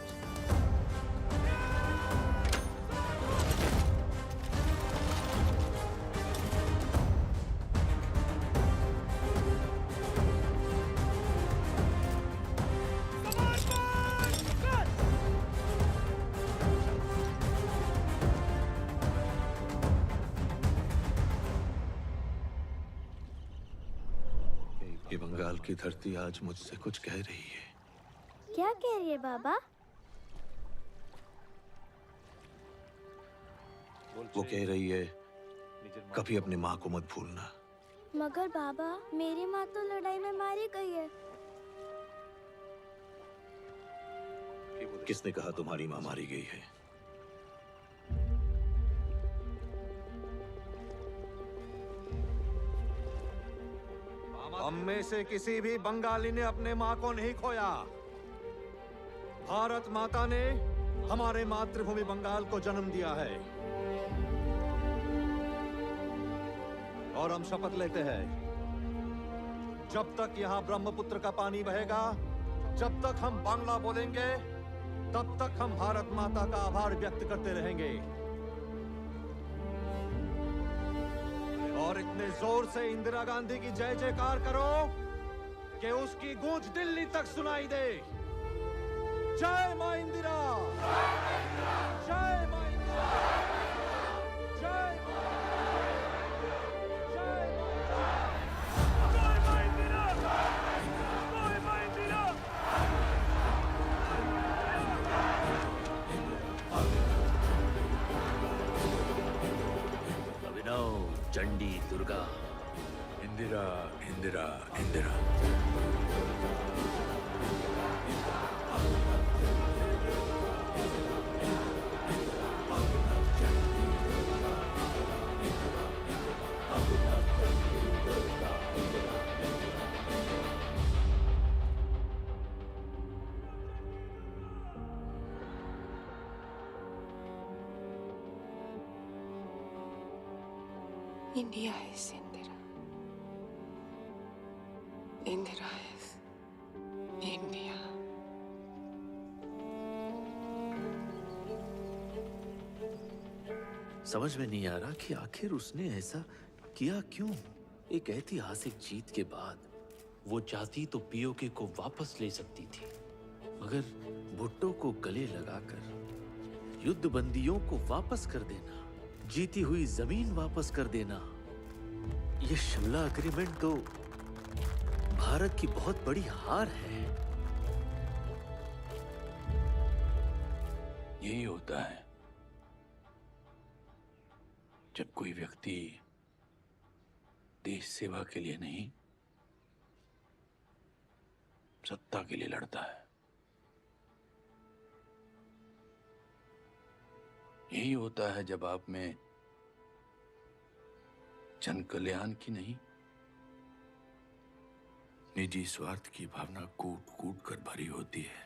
[SPEAKER 5] ये बंगाल की धरती आज मुझसे कुछ कह रही है।
[SPEAKER 9] क्या कह रही है बाबा?
[SPEAKER 5] वो कह रही है कभी अपनी माँ को मत भूलना।
[SPEAKER 9] मगर बाबा, मेरी माँ तो लड़ाई में मारी गई है।
[SPEAKER 5] किसने कहा तुम्हारी माँ मारी गई है?
[SPEAKER 3] हम में से किसी भी बंगाली ने अपने माँ को नहीं खोया। भारत माता ने हमारे मातृभूमि बंगाल को जन्म दिया है और हम शपथ लेते हैं, जब तक यहाँ ब्रह्मपुत्र का पानी बहेगा, जब तक हम बांग्ला बोलेंगे, तब तक हम भारत माता का आभार व्यक्त करते रहेंगे। और इतने जोर से इंदिरा गांधी की जय जयकार करो कि उसकी गूंज दिल्ली तक सुनाई दे। जय मां इंदिरा! जय मां इंदिरा! जय
[SPEAKER 24] अभिनव, Chandi, Durga,
[SPEAKER 5] Indira, Indira, Indira.
[SPEAKER 21] India is Indira. Indira is India.
[SPEAKER 24] समझ में नहीं आ रहा कि आखिर उसने ऐसा किया क्यों। एक ऐतिहासिक जीत के बाद वो चाहती तो पीओके को वापस ले सकती थी, मगर भुट्टो को गले लगाकर युद्ध बंदियों को वापस कर देना, जीती हुई जमीन वापस कर देना, ये शिमला एग्रीमेंट तो भारत की बहुत बड़ी हार है।
[SPEAKER 5] यही होता है जब कोई व्यक्ति देश सेवा के लिए नहीं, सत्ता के लिए लड़ता है। यही होता है जब आप में जन कल्याण की नहीं, निजी स्वार्थ की भावना कूट कूट कर भरी होती है।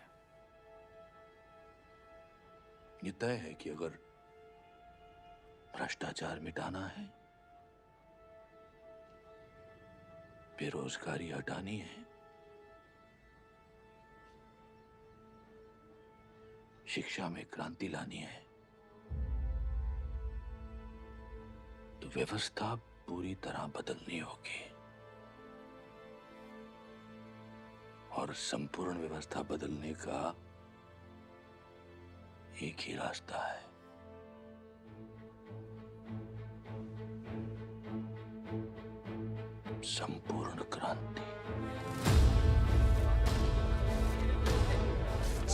[SPEAKER 5] ये तय है कि अगर भ्रष्टाचार मिटाना है
[SPEAKER 24] बेरोजगारी हटानी है, शिक्षा में क्रांति लानी है, तो व्यवस्था पूरी तरह बदलनी होगी। और संपूर्ण व्यवस्था बदलने का एक ही रास्ता है, संपूर्ण क्रांति।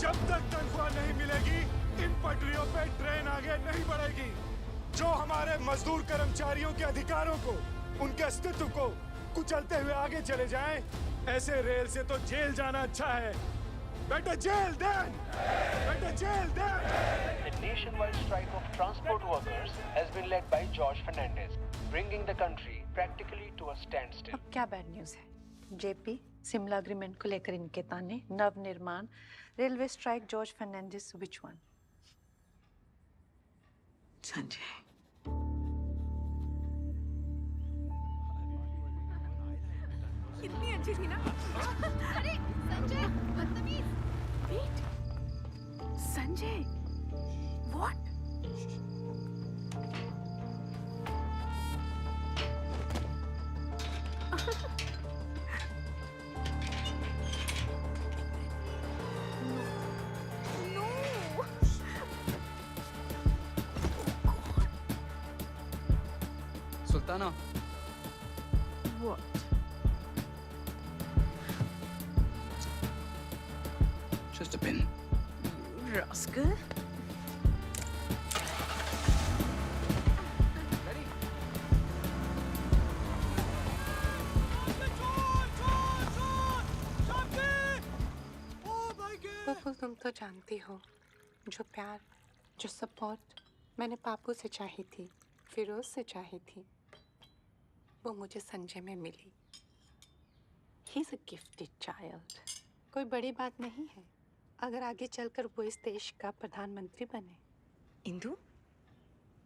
[SPEAKER 1] जब तक तनख्वाह नहीं मिलेगी, इन पटरियों पे ट्रेन आगे नहीं बढ़ेगी। जो हमारे मजदूर कर्मचारियों के अधिकारों को, उनके अस्तित्व को कुचलते हुए आगे चले जाएं, ऐसे रेल से तो जेल जाना अच्छा है। बेटा जेल देन! बेटा जेल देन!
[SPEAKER 11] The nationwide strike of transport workers has been led by George Fernandez, bringing the country practically to a standstill.
[SPEAKER 21] अब क्या बैड न्यूज़ है? जेपी, शिमला अग्रीमेंट को लेकर इनके ताने, नव निर्माण, railway strike, George Fernandes, which one? Sanjay.
[SPEAKER 10] कितनी अच्छी थी ना? अरे संजय, बदतमीज! Wait, Sanjay, what?
[SPEAKER 17] Sultana.
[SPEAKER 10] What?
[SPEAKER 17] Just a pin.
[SPEAKER 10] Rascal.
[SPEAKER 21] बिल्कुल, तुम तो जानती हो, जो प्यार, जो सपोर्ट मैंने पापू से चाही थी, फिरोज से चाही थी, वो मुझे संजय में मिली। He is a gifted child. कोई बड़ी बात नहीं है अगर आगे चलकर वो इस देश का प्रधानमंत्री बने।
[SPEAKER 16] इंदु,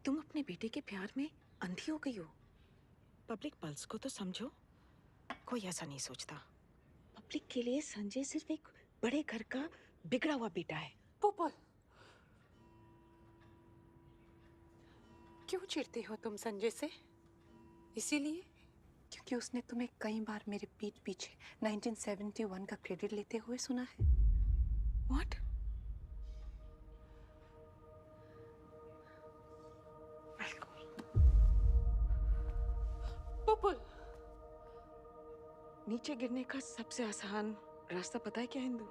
[SPEAKER 16] तुम अपने बेटे के प्यार में अंधी हो गई हो। पब्लिक पल्स को तो समझो। कोई ऐसा नहीं सोचता। पब्लिक के लिए संजय सिर्फ एक बड़े घर का बिगड़ा हुआ बेटा है।
[SPEAKER 21] पुपुल, क्यों चिढ़ती हो तुम संजय से? इसीलिए क्योंकि उसने तुम्हें कई बार मेरे पीठ पीछे 1971 का क्रेडिट लेते हुए सुना है।
[SPEAKER 16] What?
[SPEAKER 21] पुपुल,
[SPEAKER 16] नीचे गिरने का सबसे आसान रास्ता पता है क्या इंदु?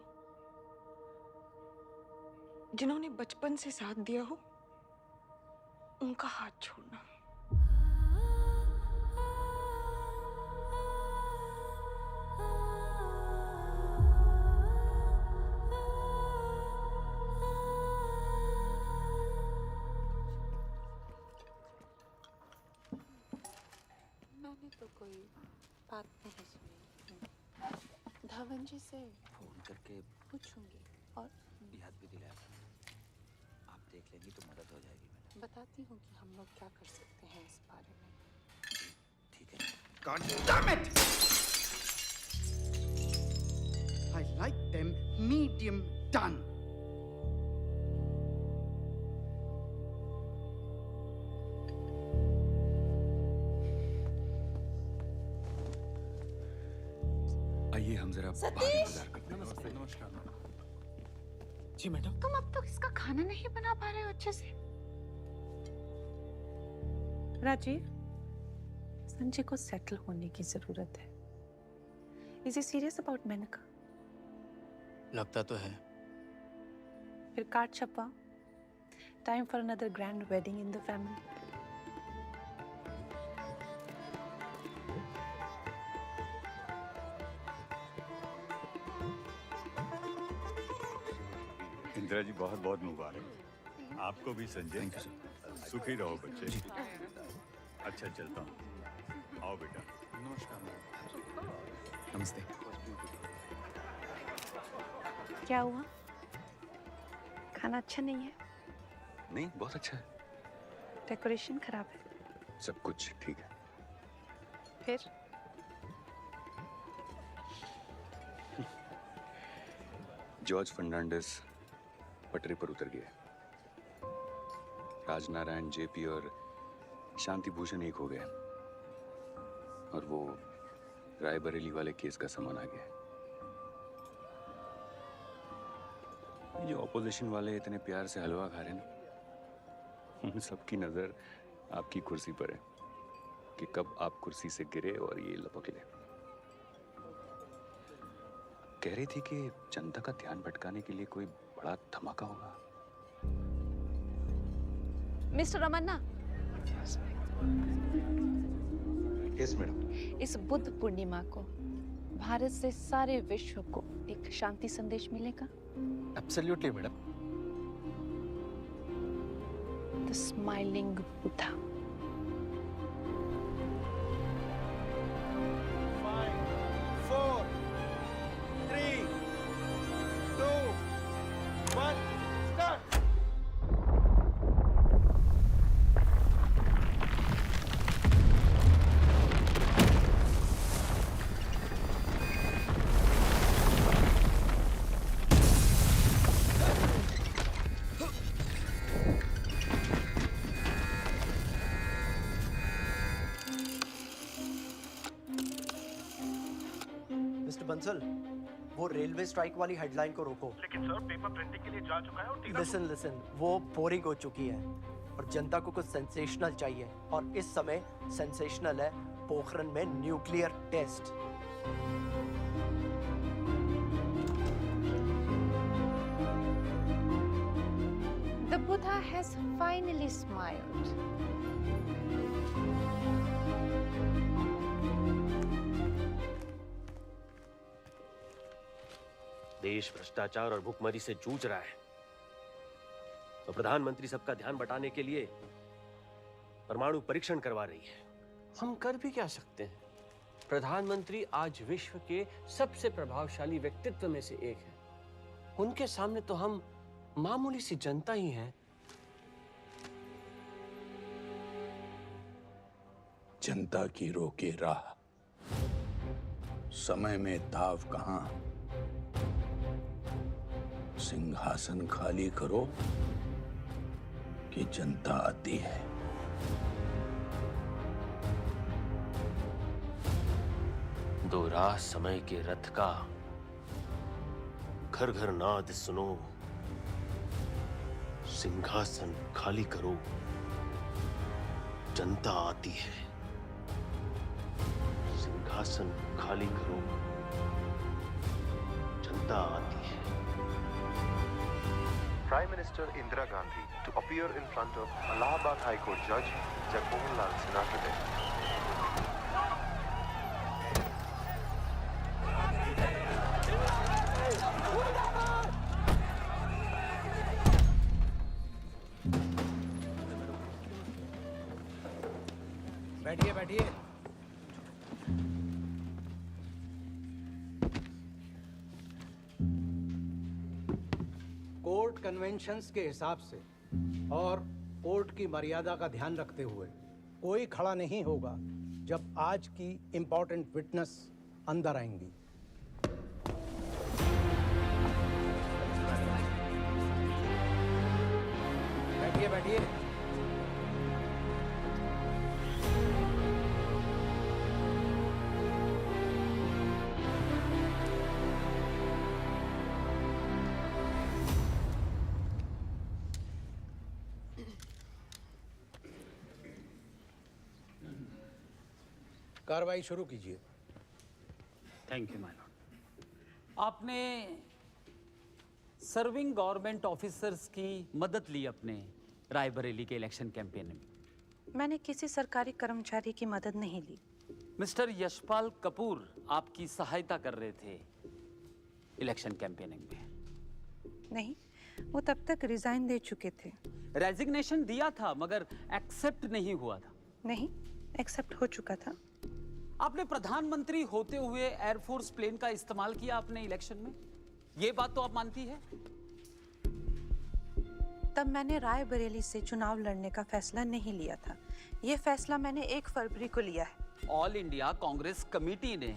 [SPEAKER 16] जिन्होंने बचपन से साथ दिया हो, उनका हाथ छोड़ना।
[SPEAKER 21] मैंने तो कोई बात नहीं सुनी। धवन जी से
[SPEAKER 24] फोन करके
[SPEAKER 21] पूछूंगी और
[SPEAKER 24] याद भी दिलाया। आप देख लेंगी तो मदद हो जाएगी मैडम।
[SPEAKER 21] बताती हूँ कि हम लोग क्या कर सकते हैं इस बारे में।
[SPEAKER 24] ठीक है।
[SPEAKER 17] God damn it! I like them medium done.
[SPEAKER 25] आइए हम जरा बाहर इंतजार करते हैं।
[SPEAKER 17] नमस्कार।
[SPEAKER 16] जी मैडम।
[SPEAKER 21] तुम अब तक इसका खाना नहीं बना पा रहे हो अच्छे से। राजीव, संजय को सेटल होने की जरूरत है। Is he serious about Maneka?
[SPEAKER 5] लगता तो है।
[SPEAKER 21] फिर कार्ड छपवा। Time for another grand wedding in the family.
[SPEAKER 4] Indira ji बहुत बहुत मुबारक। आपको भी संजय। सुखी रहो बच्चे। अच्छा चलता हूँ। आओ बेटा।
[SPEAKER 17] नमस्कार। नमस्ते।
[SPEAKER 21] क्या हुआ? खाना अच्छा नहीं है?
[SPEAKER 25] नहीं, बहुत अच्छा है।
[SPEAKER 21] डेकोरेशन खराब है?
[SPEAKER 25] सब कुछ ठीक है।
[SPEAKER 21] फिर
[SPEAKER 25] जॉर्ज फर्नांडिस पटरी पर उतर गए। राजनारायण, जेपी और शांति भूषण एक हो गए और वो रायबरेली वाले केस का सामान आ गया। ये ऑपोजिशन वाले इतने प्यार से हलवा खा रहे ना, उन सबकी नजर आपकी कुर्सी पर है कि कब आप कुर्सी से गिरे और ये लपक ले। कह रही थी कि जनता का ध्यान भटकाने के लिए कोई बड़ा धमाका होगा।
[SPEAKER 7] मिस्टर रमन्ना।
[SPEAKER 8] Yes madam.
[SPEAKER 7] इस बुद्ध पूर्णिमा को भारत से सारे विश्व को एक शांति संदेश मिलेगा।
[SPEAKER 8] Absolutely madam.
[SPEAKER 7] The smiling Buddha.
[SPEAKER 3] 4, 3, 2, 1, start!
[SPEAKER 8] Mister Bansal, वो रेलवे स्ट्राइक वाली हेडलाइन को रोको।
[SPEAKER 13] लेकिन सर पेपर प्रिंटिंग के लिए जा चुका है और
[SPEAKER 8] लिसन, वो बोरिंग हो चुकी है और जनता को कुछ सेंसेशनल चाहिए और इस समय सेंसेशनल है पोखरण में nuclear test.
[SPEAKER 7] The Buddha has finally smiled.
[SPEAKER 22] देश भ्रष्टाचार और भुखमरी से जूझ रहा है, तो प्रधानमंत्री सबका ध्यान बटाने के लिए परमाणु परीक्षण करवा रही है।
[SPEAKER 23] हम कर भी क्या सकते हैं? प्रधानमंत्री आज विश्व के सबसे प्रभावशाली व्यक्तित्व में से एक है। उनके सामने तो हम मामूली सी जनता ही हैं।
[SPEAKER 19] जनता की रोके राह, समय में दाव कहां। सिंहासन खाली करो कि जनता आती है।
[SPEAKER 22] दो राह समय के रथ का, घर घर नाद सुनो। सिंहासन खाली करो, जनता आती है। सिंहासन खाली करो, जनता आती है।
[SPEAKER 26] Prime Minister Indira Gandhi to appear in front of Allahabad High Court Judge Jagmohan Lal Sinha today.
[SPEAKER 3] बैठिए बैठिए। कोर्ट कन्वेंशंस के हिसाब से और कोर्ट की मर्यादा का ध्यान रखते हुए कोई खड़ा नहीं होगा जब आज की इंपॉर्टेंट विटनेस अंदर आएंगी। बैठिए बैठिए। कार्रवाई शुरू कीजिए।
[SPEAKER 17] Thank you my Lord. आपने सर्विंग गवर्नमेंट ऑफिसर्स की मदद ली अपने रायबरेली के इलेक्शन कैंपेन में।
[SPEAKER 21] मैंने किसी सरकारी कर्मचारी की मदद नहीं ली।
[SPEAKER 17] मिस्टर यशपाल कपूर आपकी सहायता कर रहे थे इलेक्शन कैंपेनिंग में।
[SPEAKER 21] नहीं, वो तब तक रिजाइन दे चुके थे।
[SPEAKER 17] रेजिग्नेशन दिया था मगर एक्सेप्ट नहीं हुआ था।
[SPEAKER 21] नहीं, एक्सेप्ट हो चुका था।
[SPEAKER 17] आपने प्रधानमंत्री होते हुए एयरफोर्स प्लेन का इस्तेमाल किया अपने इलेक्शन में, ये बात तो आप मानती है?
[SPEAKER 21] तब मैंने रायबरेली से चुनाव लड़ने का फैसला नहीं लिया था। ये फैसला मैंने 1 फरवरी को लिया है।
[SPEAKER 17] ऑल इंडिया कांग्रेस कमेटी ने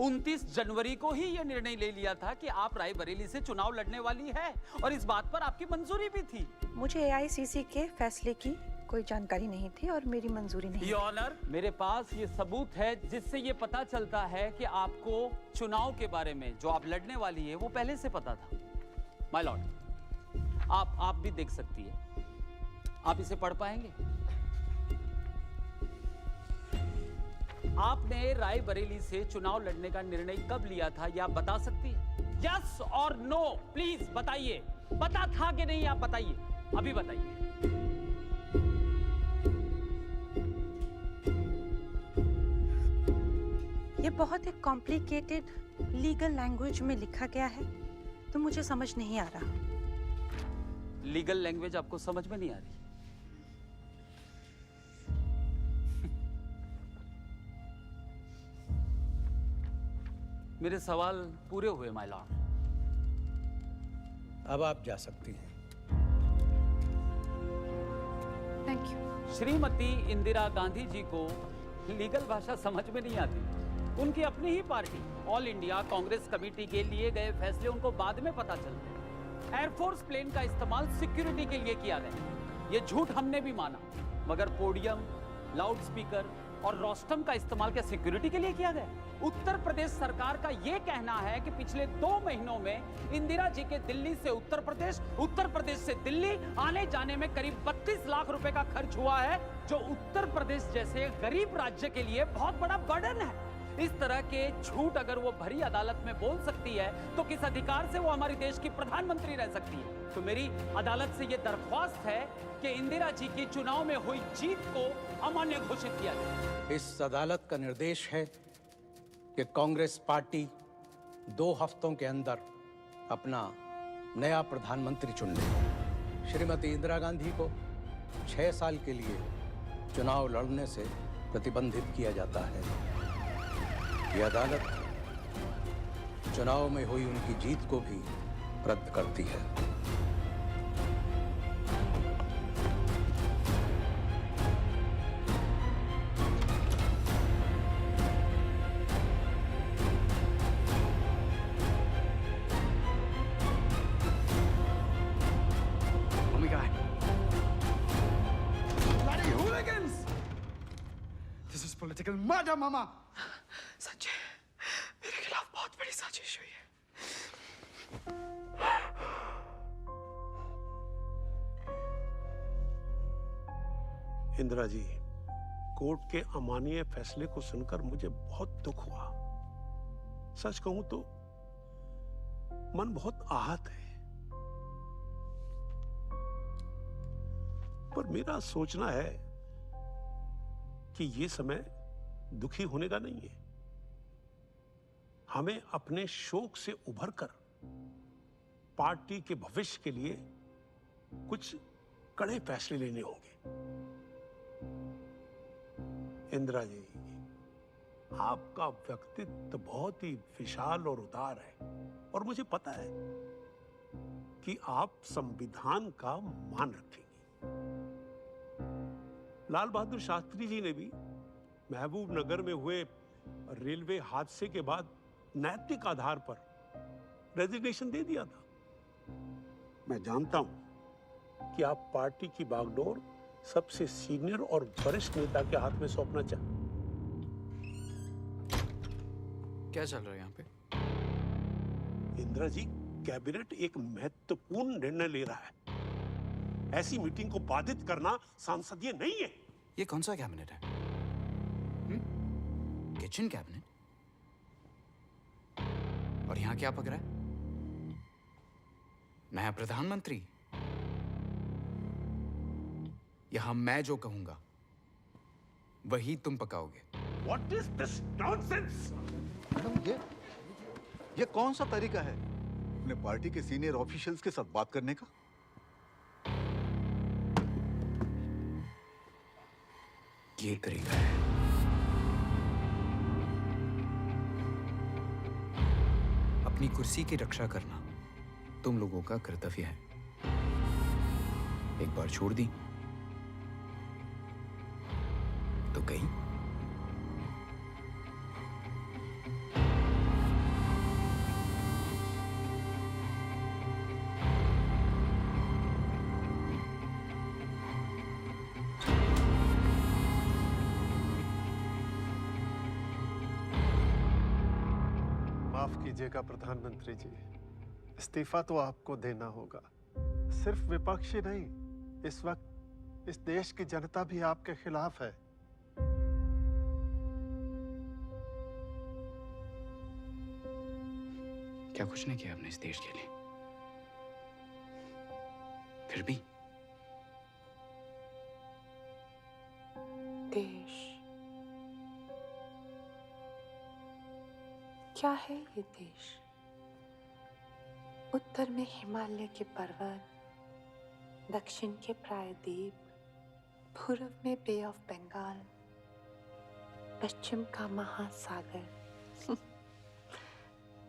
[SPEAKER 17] 29 जनवरी को ही यह निर्णय ले लिया था कि आप रायबरेली से चुनाव लड़ने वाली है और इस बात पर आपकी मंजूरी भी थी।
[SPEAKER 16] मुझे एआईसीसी के फैसले की कोई जानकारी नहीं थी और मेरी मंजूरी नहीं।
[SPEAKER 17] योर ऑनर, मेरे पास ये सबूत है जिससे ये पता चलता है कि आपको चुनाव के बारे में जो आप लड़ने वाली है वो पहले से पता था। माय लॉर्ड, आप भी देख सकती है। आप इसे पढ़ पाएंगे? आपने रायबरेली से चुनाव लड़ने का निर्णय कब लिया था, यह आप बता सकती है? यस और नो प्लीज बताइए। पता था कि नहीं, आप बताइए, अभी बताइए।
[SPEAKER 16] ये बहुत एक कॉम्प्लिकेटेड लीगल लैंग्वेज में लिखा गया है तो मुझे समझ नहीं आ रहा।
[SPEAKER 17] लीगल लैंग्वेज आपको समझ में नहीं आ रही? मेरे सवाल पूरे हुए माय लॉर्ड।
[SPEAKER 19] अब आप जा सकती हैं।
[SPEAKER 16] Thank you.
[SPEAKER 17] श्रीमती इंदिरा गांधी जी को लीगल भाषा समझ में नहीं आती। उनकी अपनी ही party all India Congress committee के लिए गए फैसले उनको बाद में पता चलते। एयरफोर्स प्लेन का इस्तेमाल सिक्योरिटी के लिए किया गया, ये झूठ हमने भी माना, मगर पोडियम, लाउड स्पीकर और रोस्टम का इस्तेमाल क्या सिक्योरिटी के लिए किया गया? उत्तर प्रदेश सरकार का यह कहना है कि पिछले 2 महीनों में इंदिरा जी के दिल्ली से उत्तर प्रदेश से दिल्ली आने जाने में करीब 32 लाख रुपए का खर्च हुआ है, जो उत्तर प्रदेश जैसे गरीब राज्य के लिए बहुत बड़ा बर्डन है। इस तरह के झूठ अगर वो भरी अदालत में बोल सकती है तो किस अधिकार से वो हमारे देश की प्रधानमंत्री रह सकती है? तो मेरी अदालत से ये दरख्वास्त है कि इंदिरा जी की चुनाव में हुई जीत को अमान्य घोषित किया जाए।
[SPEAKER 19] इस अदालत का निर्देश है कि कांग्रेस पार्टी 2 हफ्तों के अंदर अपना नया प्रधानमंत्री चुन ले। श्रीमती इंदिरा गांधी को 6 साल के लिए चुनाव लड़ने से प्रतिबंधित किया जाता है। यह अदालत चुनाव में हुई उनकी जीत को भी रद्द करती है।
[SPEAKER 1] Political murder, Mama.
[SPEAKER 21] संजय, मेरे खिलाफ बहुत बड़ी साजिश हुई है।
[SPEAKER 2] इंदिरा जी, कोर्ट के अमानवीय फैसले को सुनकर मुझे बहुत दुख हुआ। सच कहूं तो मन बहुत आहत है, पर मेरा सोचना है कि ये समय दुखी होने का नहीं है। हमें अपने शोक से उभरकर पार्टी के भविष्य के लिए कुछ कड़े फैसले लेने होंगे। इंदिरा जी, आपका व्यक्तित्व बहुत ही विशाल और उदार है और मुझे पता है कि आप संविधान का मान रखेंगी। लाल बहादुर शास्त्री जी ने भी महबूब नगर में हुए रेलवे हादसे के बाद नैतिक आधार पर रेजिग्नेशन दे दिया था। मैं जानता हूं कि आप पार्टी की बागडोर सबसे सीनियर और वरिष्ठ नेता के हाथ में सौंपना चाहते।
[SPEAKER 6] क्या चल रहा है यहाँ पे?
[SPEAKER 2] इंदिरा जी, कैबिनेट एक महत्वपूर्ण निर्णय ले रहा है। ऐसी मीटिंग को बाधित करना सांसदीय नहीं है।
[SPEAKER 6] ये कौन सा कैबिनेट है? Kitchen cabinet? और यहाँ क्या पक रहा है? नया प्रधानमंत्री? यहां मैं जो कहूंगा वही तुम पकाओगे।
[SPEAKER 2] What is this nonsense?
[SPEAKER 12] Madam, ये कौन सा तरीका है अपने पार्टी के सीनियर ऑफिशियल्स के साथ बात करने का?
[SPEAKER 6] ये तरीका है अपनी कुर्सी की रक्षा करना तुम लोगों का कर्तव्य है। एक बार छोड़ दी तो गई।
[SPEAKER 9] माफ कीजिएगा प्रधानमंत्री जी, इस्तीफा तो आपको देना होगा। सिर्फ विपक्ष ही नहीं, इस वक्त इस देश की जनता भी आपके खिलाफ है।
[SPEAKER 6] क्या कुछ नहीं किया आपने इस देश के लिए? फिर भी
[SPEAKER 21] देश, क्या है ये देश? उत्तर में हिमालय के पर्वत, दक्षिण के प्रायद्वीप, पूर्व में बे ऑफ बंगाल, पश्चिम का महासागर,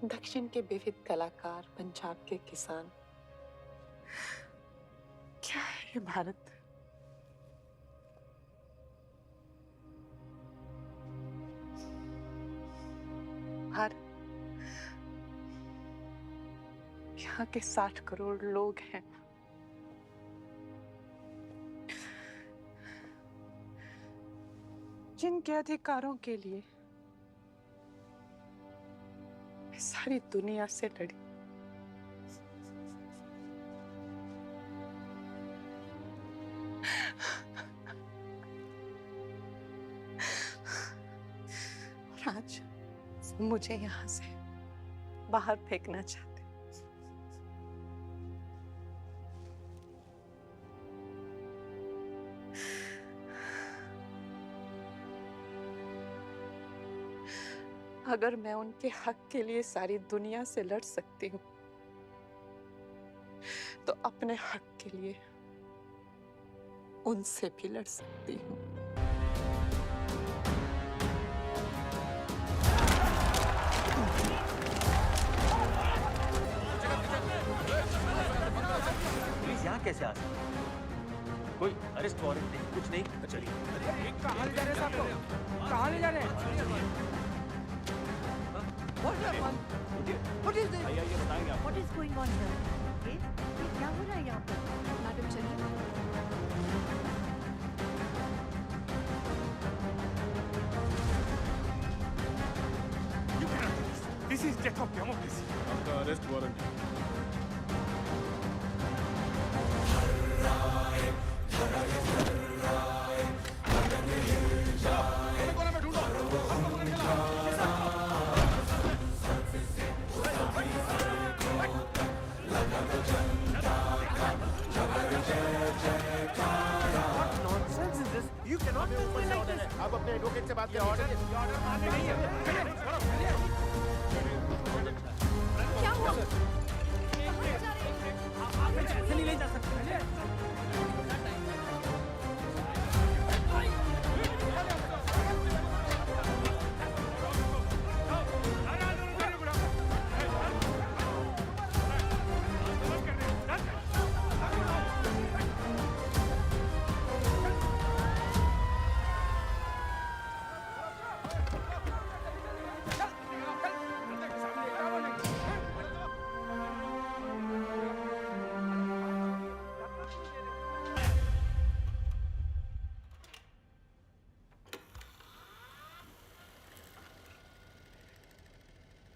[SPEAKER 21] दक्षिण के विविध कलाकार, पंजाब के किसान। क्या है ये भारत? भारत, यहाँ के 60 करोड़ लोग हैं। जिनके अधिकारों के लिए मैं सारी दुनिया से लड़ी। और आज मुझे यहाँ से बाहर फेंकना चाहते। अगर मैं उनके हक के लिए सारी दुनिया से लड़ सकती हूँ, तो अपने हक के लिए उनसे भी लड़ सकती हूँ।
[SPEAKER 22] पुलिस यहाँ कैसे आ सकती? कोई अरेस्ट वारंट नहीं, कुछ नहीं। चलिए।
[SPEAKER 3] कहाँ ले जा रहे हैं साहब को? कहाँ ले जा रहे हैं?
[SPEAKER 22] What is this? आइए बताएंगे आप।
[SPEAKER 11] What is going on here? ये क्या हो रहा है यहाँ पर? मैडम चलिए।
[SPEAKER 1] You cannot do this. This is death of democracy. आपका अरेस्ट वारंट है।
[SPEAKER 13] आप अपने एडवोकेट से बात करें। ऑर्डर मानने नहीं है।
[SPEAKER 11] क्या हुआ? कहाँ जा रहे हैं?
[SPEAKER 17] आप ऐसे नहीं ले जा सकते।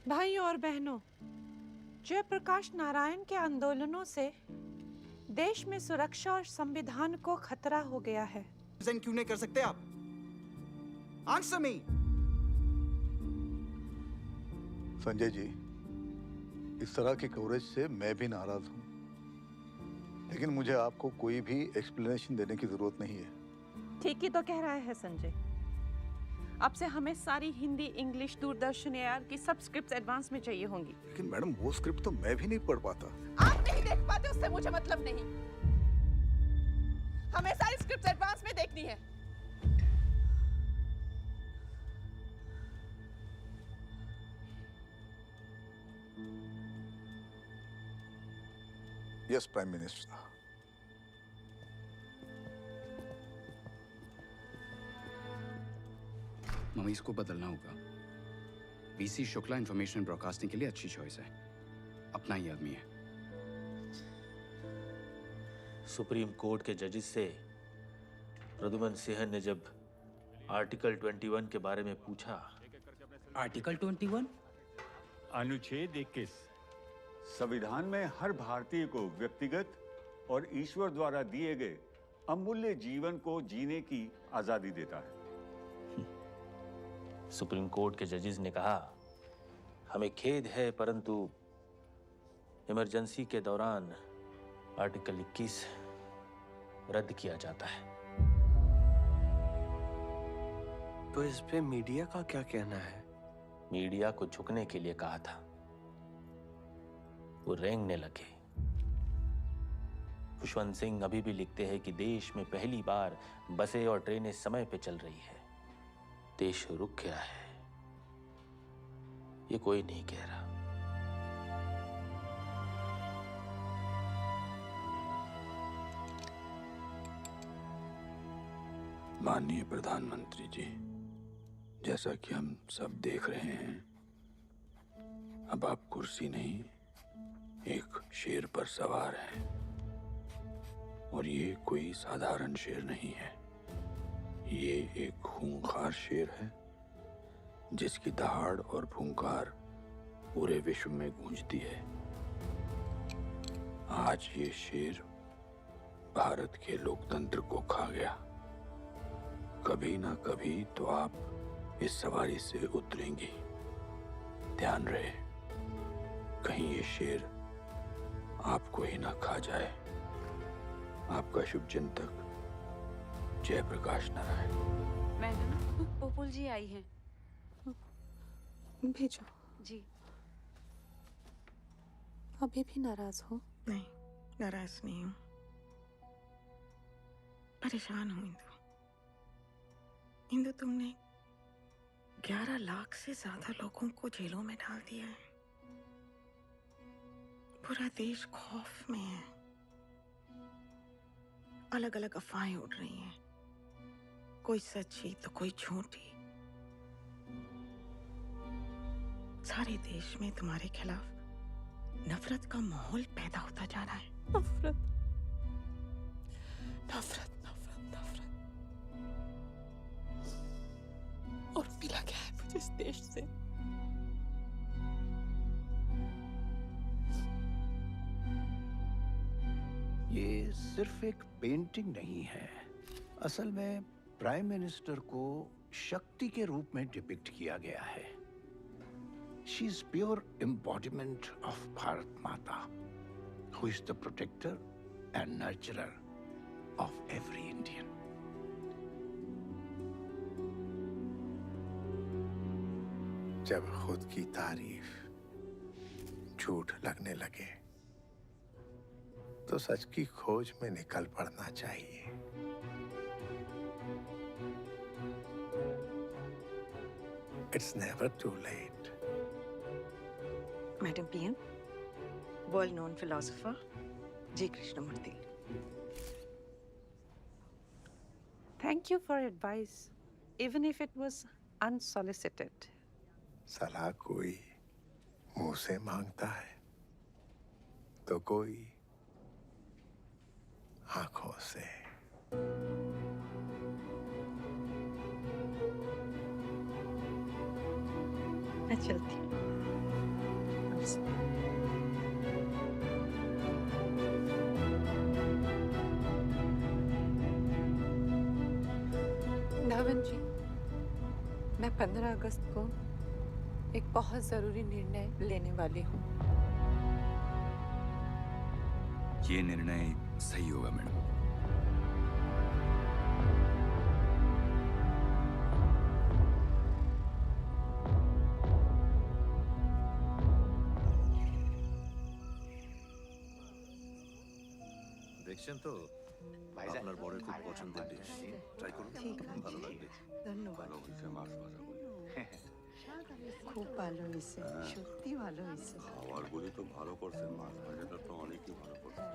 [SPEAKER 10] भाइयों और बहनों, जयप्रकाश नारायण के आंदोलनों से देश में सुरक्षा और संविधान को खतरा हो गया है।
[SPEAKER 14] क्यों नहीं कर सकते आप? Answer me.
[SPEAKER 12] संजय जी, इस तरह की कवरेज से मैं भी नाराज हूं, लेकिन मुझे आपको कोई भी एक्सप्लेनेशन देने की जरूरत नहीं है।
[SPEAKER 10] ठीक ही तो कह रहा है संजय। अब से हमें सारी हिंदी, इंग्लिश, दूरदर्शन एआर की सब स्क्रिप्ट्स एडवांस में चाहिए होंगी।
[SPEAKER 12] लेकिन मैडम, वो स्क्रिप्ट तो मैं भी नहीं पढ़ पाता।
[SPEAKER 10] आप नहीं देख पाते उससे मुझे मतलब नहीं। हमें सारी स्क्रिप्ट्स एडवांस में देखनी है।
[SPEAKER 12] Yes prime minister.
[SPEAKER 6] मम्मी, इसको बदलना होगा। वीसी शुक्ला इंफॉर्मेशन ब्रॉडकास्टिंग के लिए अच्छी चॉइस है। अपना ही आदमी है।
[SPEAKER 22] सुप्रीम कोर्ट के जजेस से प्रद्युमन सिंह ने जब आर्टिकल 21 के बारे में पूछा।
[SPEAKER 19] आर्टिकल 21?
[SPEAKER 4] अनुच्छेद 21
[SPEAKER 5] संविधान में हर भारतीय को व्यक्तिगत और ईश्वर द्वारा दिए गए अमूल्य जीवन को जीने की आजादी देता है।
[SPEAKER 22] सुप्रीम कोर्ट के जजेस ने कहा, हमें खेद है परंतु इमरजेंसी के दौरान आर्टिकल 21 रद्द किया जाता है।
[SPEAKER 23] तो इस पे मीडिया का क्या कहना है?
[SPEAKER 22] मीडिया को झुकने के लिए कहा था, वो रेंगने लगे। खुशवंत सिंह अभी भी लिखते हैं कि देश में पहली बार बसें और ट्रेनें समय पे चल रही है। देश रुक गया है, ये कोई नहीं कह रहा।
[SPEAKER 15] माननीय प्रधानमंत्री जी, जैसा कि हम सब देख रहे हैं, अब आप कुर्सी नहीं एक शेर पर सवार हैं। और ये कोई साधारण शेर नहीं है, ये एक खूंखार शेर है जिसकी दहाड़ और फुंकार पूरे विश्व में गूंजती है। आज ये शेर भारत के लोकतंत्र को खा गया। कभी ना कभी तो आप इस सवारी से उतरेंगी। ध्यान रहे, कहीं ये शेर आपको ही ना खा जाए। आपका शुभ चिंतक जयप्रकाश नारायण।
[SPEAKER 11] मैडम, पोपुल जी आई हैं।
[SPEAKER 16] भेजो।
[SPEAKER 11] जी।
[SPEAKER 16] अभी भी नाराज हो? नहीं, नाराज नहीं हूँ, परेशान हूँ। इंदु, तुमने 11 लाख से ज्यादा लोगों को जेलों में डाल दिया है। पूरा देश खौफ में है। अलग अलग अफवाहें उड़ रही हैं, कोई सच्ची तो कोई झूठी। सारे देश में तुम्हारे खिलाफ नफरत का माहौल पैदा होता जा रहा है। नफरत, नफरत, नफरत, नफरत। और मिला क्या है मुझे इस देश से?
[SPEAKER 15] ये सिर्फ एक पेंटिंग नहीं है। असल में प्राइम मिनिस्टर को शक्ति के रूप में डिपिक्ट किया गया है। She is pure embodiment of Bharat Mata, who is the protector and nurturer of every Indian.
[SPEAKER 18] जब खुद की तारीफ झूठ लगने लगे तो सच की खोज में निकल पड़ना चाहिए। It's never too late.
[SPEAKER 16] Madam PM, well-known philosopher G. Krishnamurti.
[SPEAKER 10] Thank you for advice, even if it was unsolicited.
[SPEAKER 18] सलाह कोई मुंह से मांगता है तो कोई आंखों से।
[SPEAKER 16] मैं चलती हूँ।
[SPEAKER 21] धावन जी, मैं 15 अगस्त को एक बहुत जरूरी निर्णय लेने वाली हूँ।
[SPEAKER 25] ये निर्णय सही होगा मैडम।
[SPEAKER 3] দেখছেন তো আপনার বড় খুব পছন্দের ডিশ, ট্রাই করুন, ভালো লাগবে।
[SPEAKER 11] ধন্যবাদ।
[SPEAKER 25] ভালো হয়েছে, মাছ ভাজা বলে।
[SPEAKER 11] খুব ভালো হয়েছে, সত্যি ভালো হয়েছে।
[SPEAKER 25] খাবারগুলি তো ভালো করছেন, মাছ ভাজাটা তো অনেকই ভালো করছেন।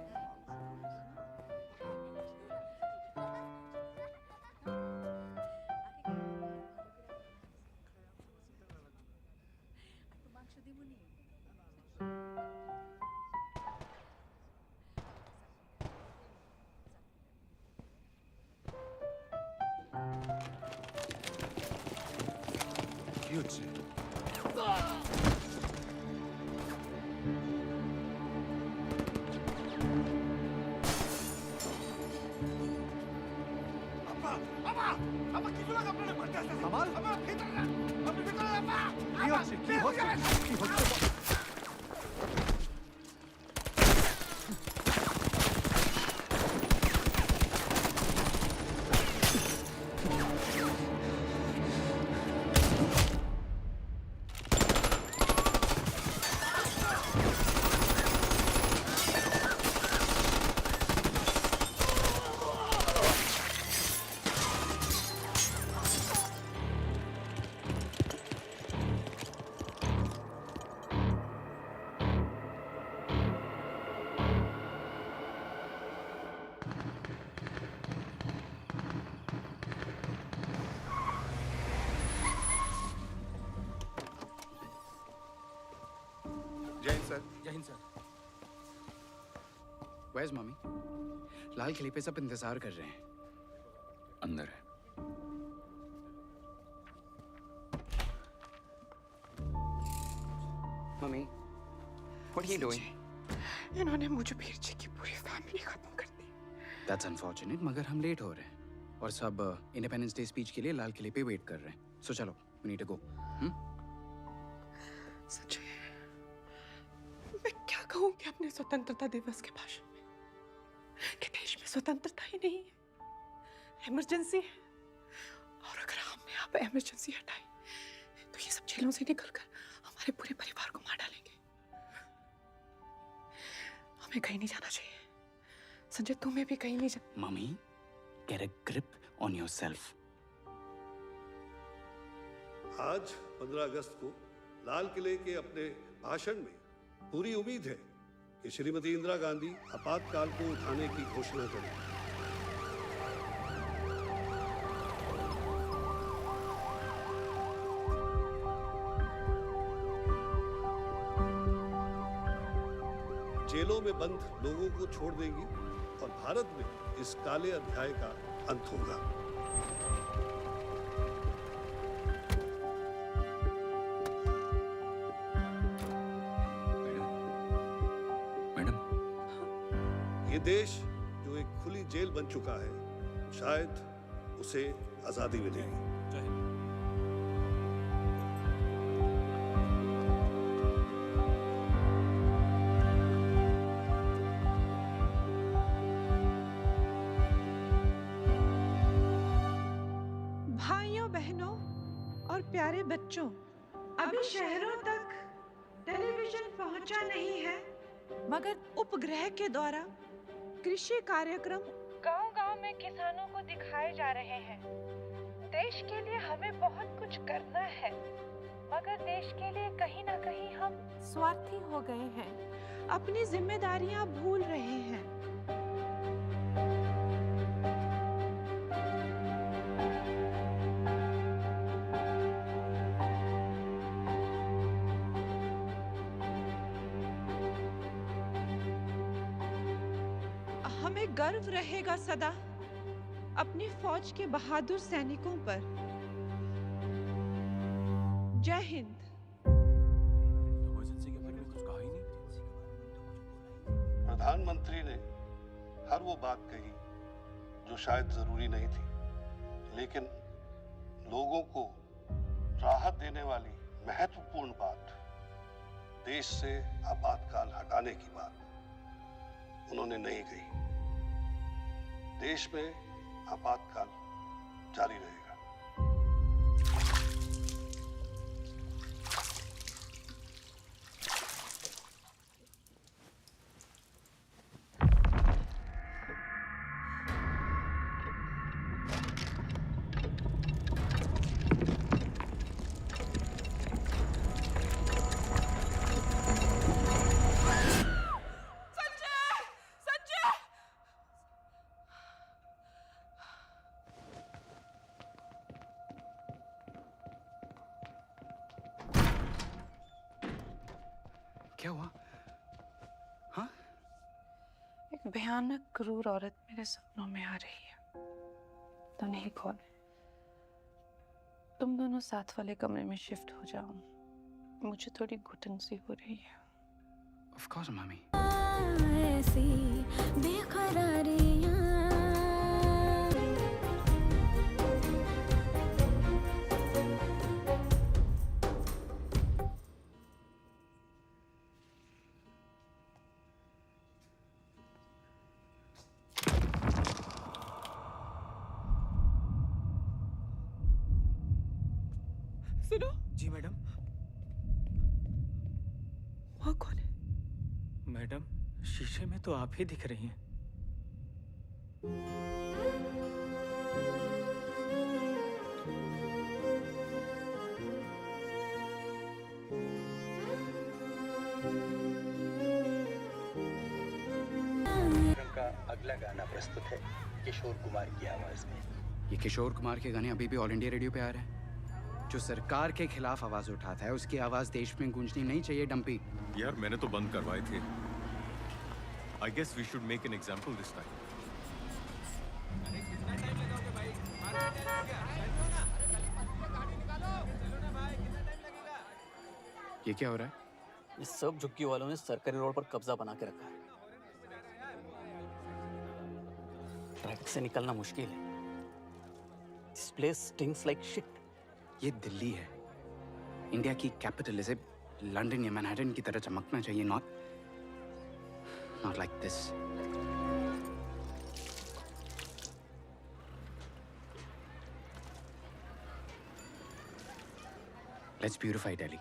[SPEAKER 3] কি হচ্ছে?
[SPEAKER 13] जय हिंद सर।
[SPEAKER 6] जय हिंद सर। Where's mummy? लाल किले पे सब इंतजार कर रहे हैं।
[SPEAKER 25] अंदर है।
[SPEAKER 6] Mummy, what are you doing?
[SPEAKER 16] इन्होंने मुझे वीर जी की पूरी फैमिली खत्म कर दी।
[SPEAKER 6] That's unfortunate, मगर हम लेट हो रहे हैं और सब इंडिपेंडेंस डे स्पीच के लिए लाल किले पे वेट कर रहे हैं। So चलो, we need to go.
[SPEAKER 16] Sanjay, मैं क्या कहूँगी अपने स्वतंत्रता दिवस के भाषण में कि देश में स्वतंत्रता ही नहीं है, इमरजेंसी है। और अगर हमने यहाँ पे इमरजेंसी हटाई तो ये सब जेलों से निकलकर हमारे पूरे परिवार को मार डालेंगे। हमें कहीं नहीं जाना चाहिए। संजय, तुम्हें भी कहीं नहीं जाना।
[SPEAKER 6] Mummy, get a grip on yourself.
[SPEAKER 4] आज 15 अगस्त को लाल किले के अपने भाषण में पूरी उम्मीद है कि श्रीमती इंदिरा गांधी आपातकाल को उठाने की घोषणा करें। जेलों में बंद लोगों को छोड़ देंगी और भारत में इस काले अध्याय का अंत होगा। ये देश जो एक खुली जेल बन चुका है, शायद उसे आजादी मिलेगी।
[SPEAKER 10] भाइयों बहनों और प्यारे बच्चों, अभी शहरों तक टेलीविजन पहुंचा नहीं है, मगर उपग्रह के द्वारा कृषि कार्यक्रम गांव-गांव में किसानों को दिखाए जा रहे हैं। देश के लिए हमें बहुत कुछ करना है, मगर देश के लिए कहीं ना कहीं हम स्वार्थी हो गए हैं, अपनी जिम्मेदारियां भूल रहे हैं। हमें गर्व रहेगा सदा अपनी फौज के बहादुर सैनिकों पर। जय हिंद।
[SPEAKER 4] प्रधानमंत्री ने हर वो बात कही जो शायद जरूरी नहीं थी, लेकिन लोगों को राहत देने वाली महत्वपूर्ण बात, देश से आपातकाल हटाने की बात उन्होंने नहीं कही। देश में आपातकाल जारी रहेगा।
[SPEAKER 6] क्या हुआ? हाँ?
[SPEAKER 16] एक भयानक क्रूर औरत मेरे सपनों में आ रही है। तो नहीं कौन है? तुम दोनों साथ वाले कमरे में शिफ्ट हो जाओ, मुझे थोड़ी घुटन सी हो रही है।
[SPEAKER 6] Of course, mummy.
[SPEAKER 7] ऐसी बेकरारियां
[SPEAKER 2] जी मैडम।
[SPEAKER 16] वहाँ कौन है?
[SPEAKER 2] मैडम, शीशे में तो आप ही दिख रही हैं।
[SPEAKER 7] का अगला गाना प्रस्तुत है किशोर कुमार की आवाज में।
[SPEAKER 6] ये किशोर कुमार के गाने अभी भी ऑल इंडिया रेडियो पे आ रहे हैं। जो सरकार के खिलाफ आवाज उठाता है उसकी आवाज देश में गूंजनी नहीं चाहिए डंपी।
[SPEAKER 8] यार मैंने तो बंद करवाए थे। I guess we should make an example this time.
[SPEAKER 6] ये क्या हो रहा है?
[SPEAKER 20] इस सब झुग्गी वालों ने सरकारी रोड पर कब्जा बना के रखा है। ट्रैफिक से निकलना मुश्किल है। This place stinks like shit.
[SPEAKER 6] ये दिल्ली है, इंडिया की कैपिटल। इसे लंदन या मैनहट्टन की तरह चमकना चाहिए, not like this. Let's beautify Delhi.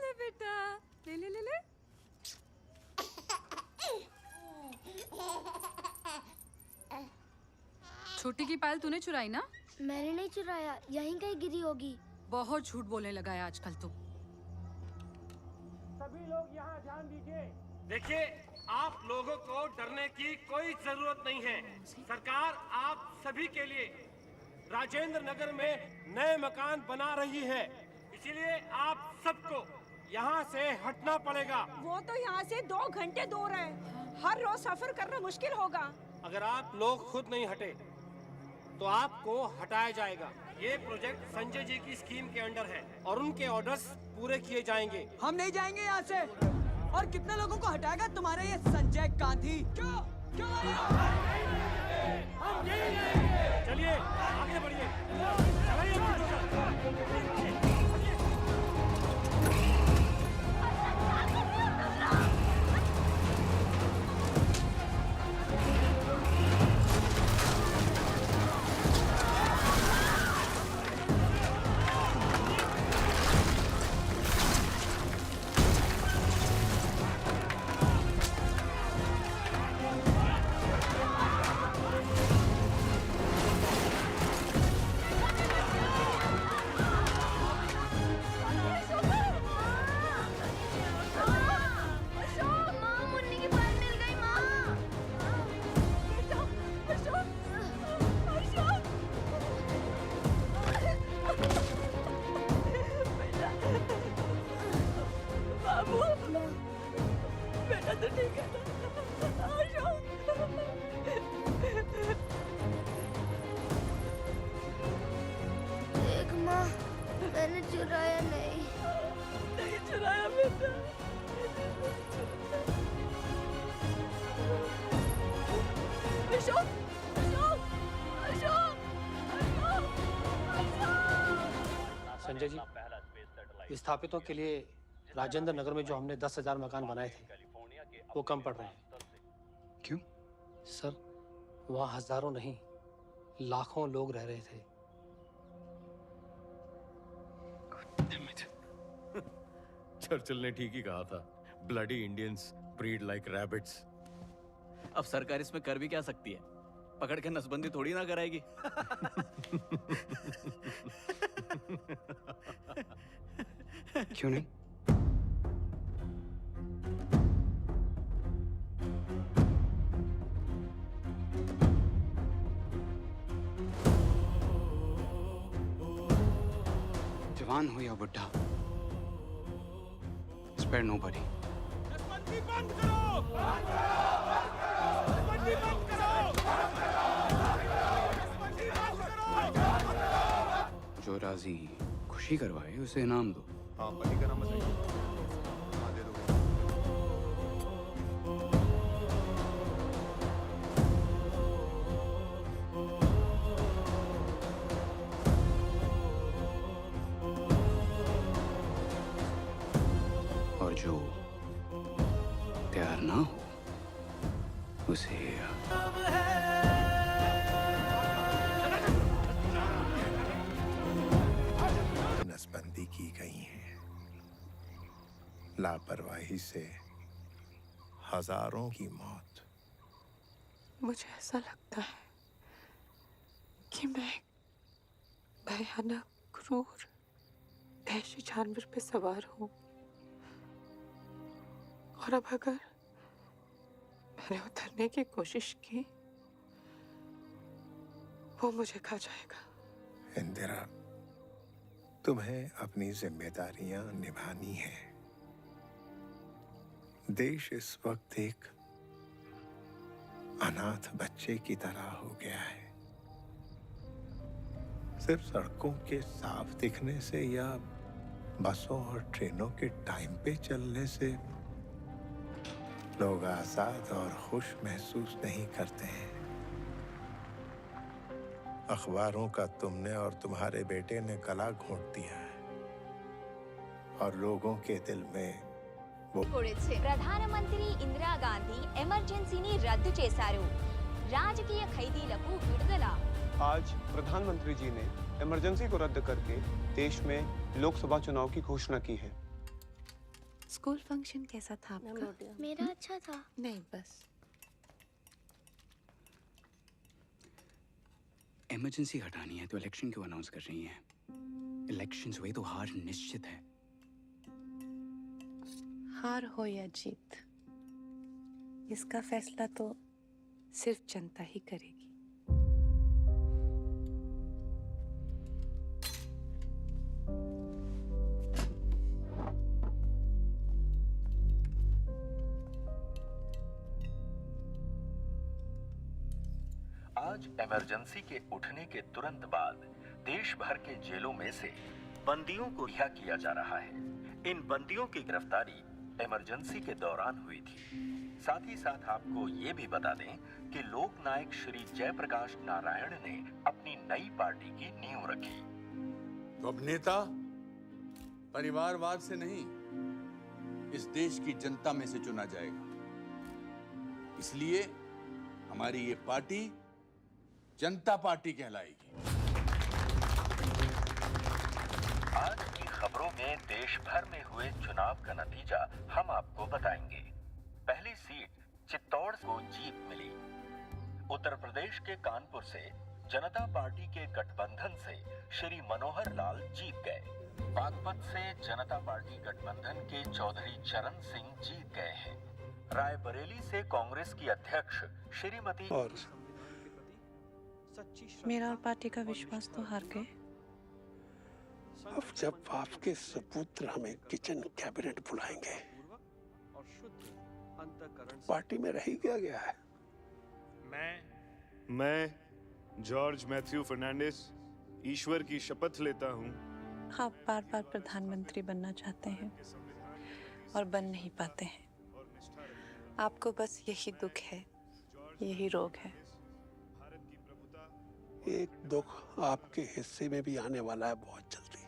[SPEAKER 11] ले बेटा, ले ले ले ले। छोटी की पायल तूने चुराई ना?
[SPEAKER 24] मैंने नहीं चुराया, यहीं कहीं गिरी होगी।
[SPEAKER 11] बहुत झूठ बोलने लगा है आजकल तो।
[SPEAKER 26] सभी लोग यहाँ ध्यान दीजिए। देखिए, आप लोगों को डरने की कोई जरूरत नहीं है। सरकार आप सभी के लिए राजेंद्र नगर में नए मकान बना रही है, इसीलिए आप सबको यहाँ से हटना पड़ेगा।
[SPEAKER 10] वो तो यहाँ से 2 घंटे दूर है। हर रोज सफर करना मुश्किल होगा।
[SPEAKER 26] अगर आप लोग खुद नहीं हटे तो आपको हटाया जाएगा। ये प्रोजेक्ट संजय जी की स्कीम के अंडर है और उनके ऑर्डर्स पूरे किए जाएंगे।
[SPEAKER 27] हम नहीं जाएंगे यहाँ से। और कितने लोगों को हटाएगा तुम्हारे ये संजय गांधी? क्यों?
[SPEAKER 26] चलिए आगे बढ़िए।
[SPEAKER 24] देख माँ, मैंने चुराया नहीं।
[SPEAKER 10] नहीं चुराया बेटा। अशोक, अशोक, अशोक,
[SPEAKER 19] संजय जी, विस्थापितों के लिए राजेंद्र नगर में जो हमने 10,000 मकान बनाए थे वो कम पड़ रहे हैं।
[SPEAKER 6] क्यों?
[SPEAKER 19] सर, वहाँ हजारों नहीं लाखों लोग रह रहे थे।
[SPEAKER 8] चर्चिल ने ठीक ही कहा था, bloody Indians breed like rabbits.
[SPEAKER 20] अब सरकार इसमें कर भी क्या सकती है? पकड़ के नसबंदी थोड़ी ना कराएगी।
[SPEAKER 6] क्यों नहीं? जवान हो या बुढ़ा, spare nobody.
[SPEAKER 26] नसबंदी बंद करो! नसबंदी बंद करो! नसबंदी बंद करो!
[SPEAKER 6] जो राजी खुशी करवाए उसे इनाम दो।
[SPEAKER 8] हाँ, पति का नाम बताइए। हाँ, दे दो।
[SPEAKER 6] और जो तैयार ना हो उसे
[SPEAKER 18] नसबंदी की गई है। लापरवाही से हजारों की मौत।
[SPEAKER 21] मुझे ऐसा लगता है कि मैं एक भयानक, क्रूर, वहशी जानवर पे सवार हूँ और अब अगर मैंने उतरने की कोशिश की वो मुझे खा जाएगा।
[SPEAKER 18] इंदिरा, तुम्हें अपनी जिम्मेदारियां निभानी है। देश इस वक्त एक अनाथ बच्चे की तरह हो गया है। सिर्फ सड़कों के साफ दिखने से या बसों और ट्रेनों के टाइम पे चलने से लोग आजाद और खुश महसूस नहीं करते हैं। अखबारों का तुमने और तुम्हारे बेटे ने गला घोंट दिया है और लोगों के दिल में
[SPEAKER 1] ప్రధానమంత్రి ఇందిరా గాంధీ ఎమర్జెన్సీని రద్దు చేశారు. రాజకీయ ఖైదీలకు విడుదల.
[SPEAKER 5] आज प्रधानमंत्री जी ने इमरजेंसी को रद्द करके देश में लोकसभा चुनाव की घोषणा की है।
[SPEAKER 21] स्कूल फंक्शन कैसा था आपका?
[SPEAKER 24] मेरा अच्छा था।
[SPEAKER 21] नहीं, बस
[SPEAKER 6] इमरजेंसी हटानी है तो इलेक्शन क्यों अनाउंस कर रही हैं? इलेक्शंस हुए तो हार निश्चित है।
[SPEAKER 21] हार हो या जीत, इसका फैसला तो सिर्फ जनता ही करेगी।
[SPEAKER 22] आज इमरजेंसी के उठने के तुरंत बाद देश भर के जेलों में से बंदियों को रिहा किया जा रहा है। इन बंदियों की गिरफ्तारी इमरजेंसी के दौरान हुई थी। साथ ही साथ आपको ये भी बता दें कि लोक नायक श्री जयप्रकाश नारायण ने अपनी नई पार्टी की नींव रखी।
[SPEAKER 19] तो अब नेता परिवारवाद से नहीं, इस देश की जनता में से चुना जाएगा। इसलिए हमारी ये पार्टी जनता पार्टी कहलाएगी।
[SPEAKER 22] आज की खबरों में देश भर में हुए चुनाव का नतीजा हम आपको बताएंगे। पहली सीट चित्तौड़ को जीत मिली। उत्तर प्रदेश के कानपुर से जनता पार्टी के गठबंधन से श्री मनोहर लाल जीत गए। बागपत से जनता पार्टी गठबंधन के चौधरी चरण सिंह जीत गए हैं। रायबरेली से कांग्रेस की अध्यक्ष श्रीमती
[SPEAKER 21] और मेरा और पार्टी का विश्वास तो हार गए।
[SPEAKER 9] अब जब आपके सपुत्र हमें किचन कैबिनेट बुलाएंगे, पार्टी में रह ही गया है।
[SPEAKER 12] मैं जॉर्ज मैथ्यू फर्नांडिस ईश्वर की शपथ लेता हूँ।
[SPEAKER 21] आप बार बार प्रधानमंत्री बनना चाहते हैं और बन नहीं पाते हैं। आपको बस यही दुख है, यही रोग है।
[SPEAKER 9] एक दुख आपके हिस्से में भी आने वाला है बहुत जल्दी।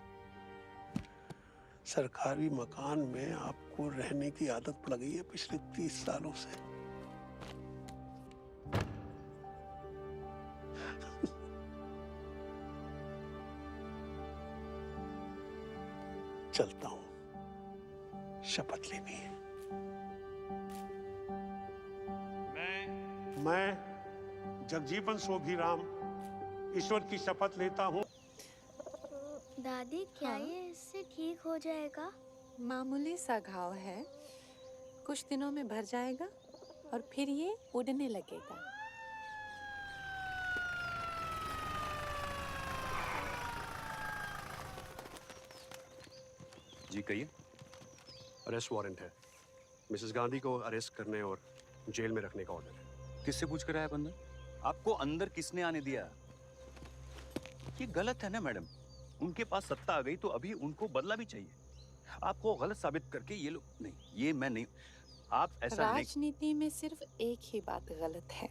[SPEAKER 9] सरकारी मकान में आपको रहने की आदत पड़ गई है पिछले 30 सालों से। चलता हूं, शपथ लेनी है। मैं जगजीवन शोभीराम ईश्वर की शपथ लेता हूँ।
[SPEAKER 24] दादी, क्या ये इससे ठीक हो जाएगा?
[SPEAKER 21] मामूली सा घाव है, कुछ दिनों में भर जाएगा और फिर ये उड़ने लगेगा।
[SPEAKER 5] जी कहिए। अरेस्ट वारंट है। मिसेस गांधी को अरेस्ट करने और जेल में रखने का ऑर्डर है।
[SPEAKER 25] किससे पूछ कर आया बंदा? आपको अंदर किसने आने दिया? ये गलत है ना मैडम। उनके पास सत्ता आ गई तो अभी उनको बदला भी चाहिए। आपको गलत साबित करके ये लोग नहीं, ये मैं नहीं, आप ऐसा नहीं।
[SPEAKER 21] राजनीति में सिर्फ एक ही बात गलत है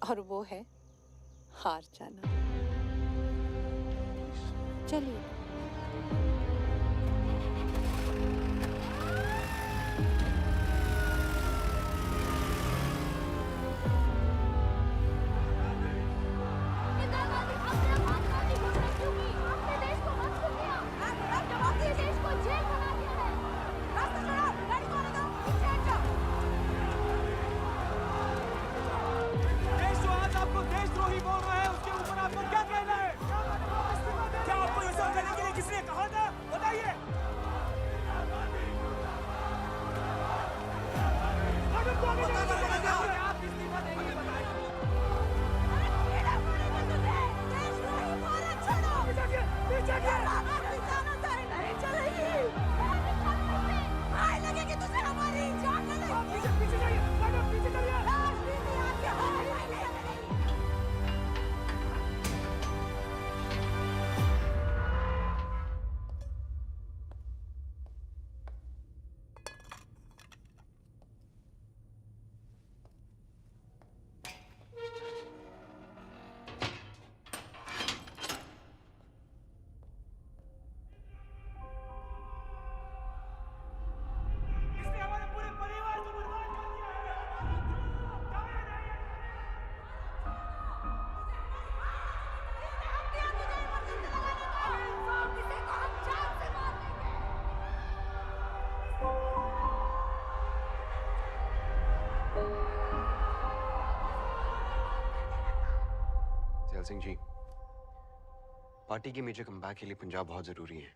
[SPEAKER 21] और वो है हार जाना। चलिए।
[SPEAKER 5] दयाल सिंह जी, पार्टी के मेजर कमबैक के लिए पंजाब बहुत जरूरी है।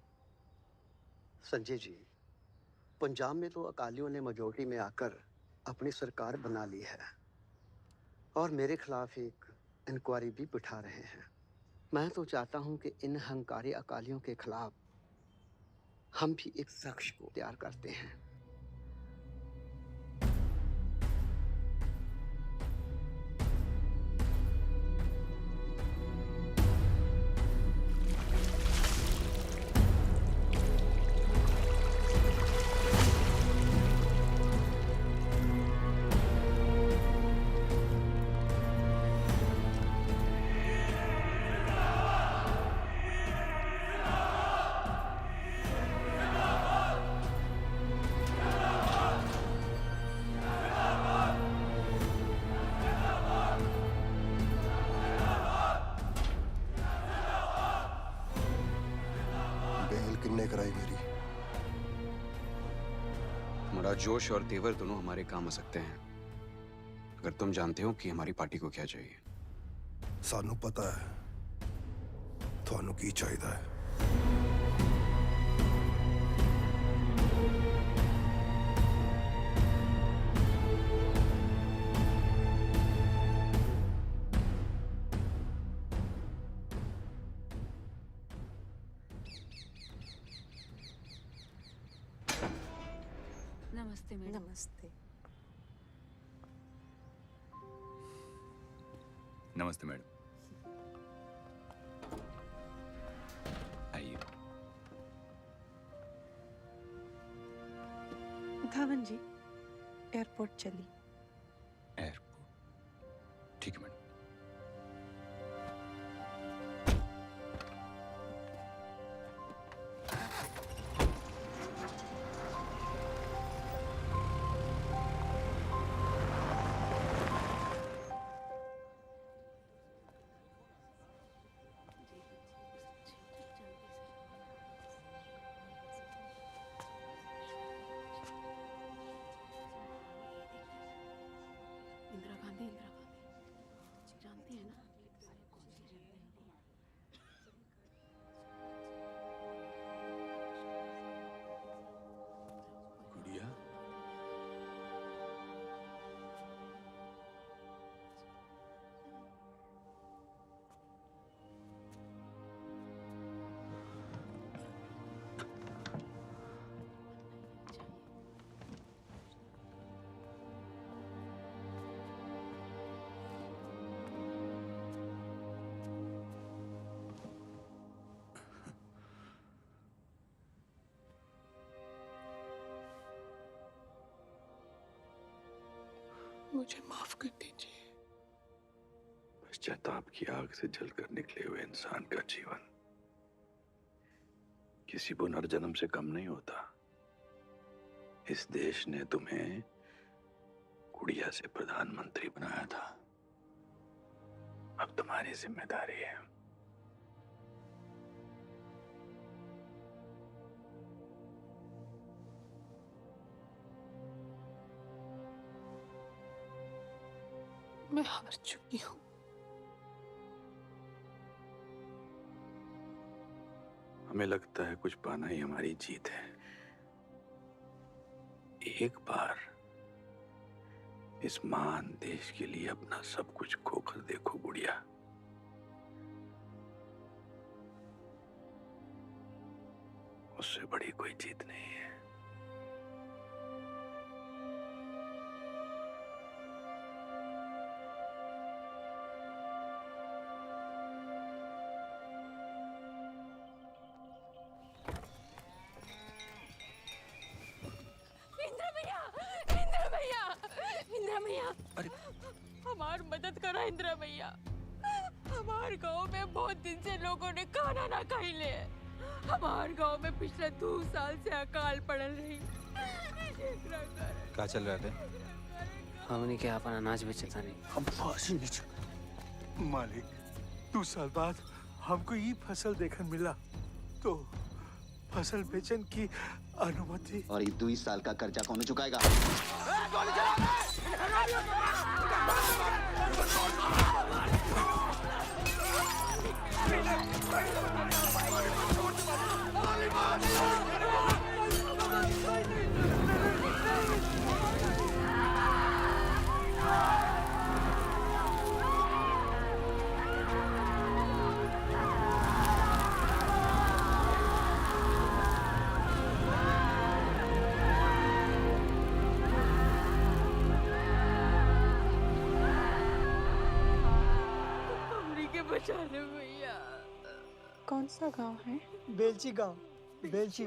[SPEAKER 3] संजय जी, पंजाब में तो अकालियों ने मेजोरिटी में आकर अपनी सरकार बना ली है और मेरे खिलाफ एक इंक्वायरी भी बिठा रहे हैं। मैं तो चाहता हूं कि इन हंकारी अकालियों के खिलाफ हम भी एक शख्स को तैयार करते हैं।
[SPEAKER 4] किन्ने कराई मेरी?
[SPEAKER 6] हमारा जोश और तेवर दोनों हमारे काम आ सकते हैं अगर तुम जानते हो कि हमारी पार्टी को क्या चाहिए।
[SPEAKER 4] सानू पता है थानू की चाहिए है।
[SPEAKER 11] नमस्ते मैडम।
[SPEAKER 21] नमस्ते।
[SPEAKER 25] नमस्ते मैडम। आइए।
[SPEAKER 21] धावन जी, एयरपोर्ट चली।
[SPEAKER 25] एयरपोर्ट, ठीक है मैडम।
[SPEAKER 11] इंदिरा गांधी जानती है ना?
[SPEAKER 25] गुड़िया,
[SPEAKER 18] मुझे माफ कर दीजिए। पश्चाताप की आग से जलकर निकले हुए इंसान का जीवन किसी पुनर्जन्म से कम नहीं होता। इस देश ने तुम्हें गुड़िया से प्रधानमंत्री बनाया था, अब तुम्हारी जिम्मेदारी है।
[SPEAKER 21] मैं हार चुकी हूँ।
[SPEAKER 18] हमें लगता है कुछ पाना ही हमारी जीत है। एक बार इस महान देश के लिए अपना सब कुछ खोकर देखो गुड़िया। उससे बड़ी कोई जीत नहीं है।
[SPEAKER 10] हमार मदद करा इंदिरा भैया। हमार गांव में बहुत दिन से लोगों ने खाना ना खाई ले। हमार गांव में पिछले 2 साल से अकाल पड़ल रही।
[SPEAKER 13] क्या चल रहा है?
[SPEAKER 20] हमने क्या अपन अनाज बेचता नहीं,
[SPEAKER 13] हम फांसी नहीं चुके। मालिक, 2 साल बाद हमको ये फसल देखने मिला तो फसल बेचन की अनुमति।
[SPEAKER 14] और ये 2 साल का कर्जा कौन चुकाएगा?
[SPEAKER 10] बचा ले भैया।
[SPEAKER 21] कौन सा गांव है?
[SPEAKER 2] बेलची गांव, बेलची।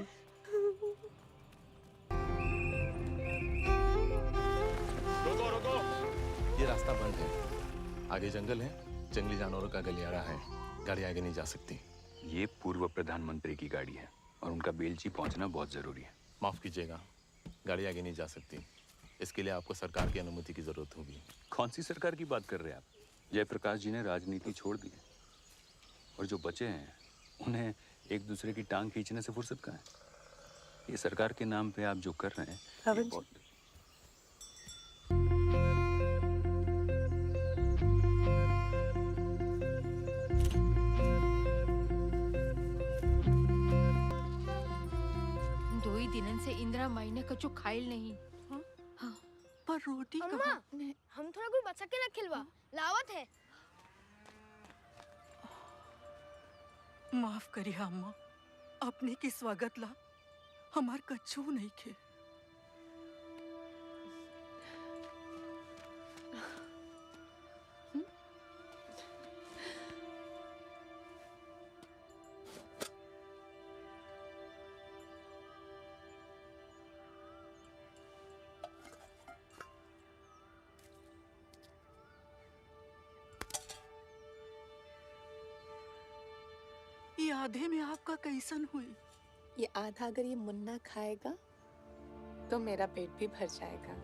[SPEAKER 8] रोको रोको, ये रास्ता बंद है। आगे जंगल है, जंगली जानवरों का गलियारा है, गाड़ी आगे नहीं जा सकती।
[SPEAKER 18] ये पूर्व प्रधानमंत्री की गाड़ी है और उनका बेलची पहुंचना बहुत जरूरी है।
[SPEAKER 8] माफ कीजिएगा, गाड़ी आगे नहीं जा सकती। इसके लिए आपको सरकार की अनुमति की जरूरत होगी।
[SPEAKER 18] कौन सी सरकार की बात कर रहे हैं आप? जयप्रकाश जी ने राजनीति छोड़ दी है और जो बचे हैं उन्हें एक दूसरे की टांग खींचने से फुर्सत कहाँ है? ये सरकार के नाम पे आप जो कर रहे हैं ये बहुत...
[SPEAKER 11] दो ही दिनन से इंदिरा माई ने कछु खाइल नहीं। हाँ, पर रोटी
[SPEAKER 24] अम्मा, हम थोड़ा कोई बचा के रख खिलवा, लावत है।
[SPEAKER 11] माफ करिए अम्मा, अपने की स्वागत ला हमार कच्छू नहीं खे। ये आधे में आपका कैसन हुई?
[SPEAKER 21] ये आधा अगर ये मुन्ना खाएगा तो मेरा पेट भी भर जाएगा।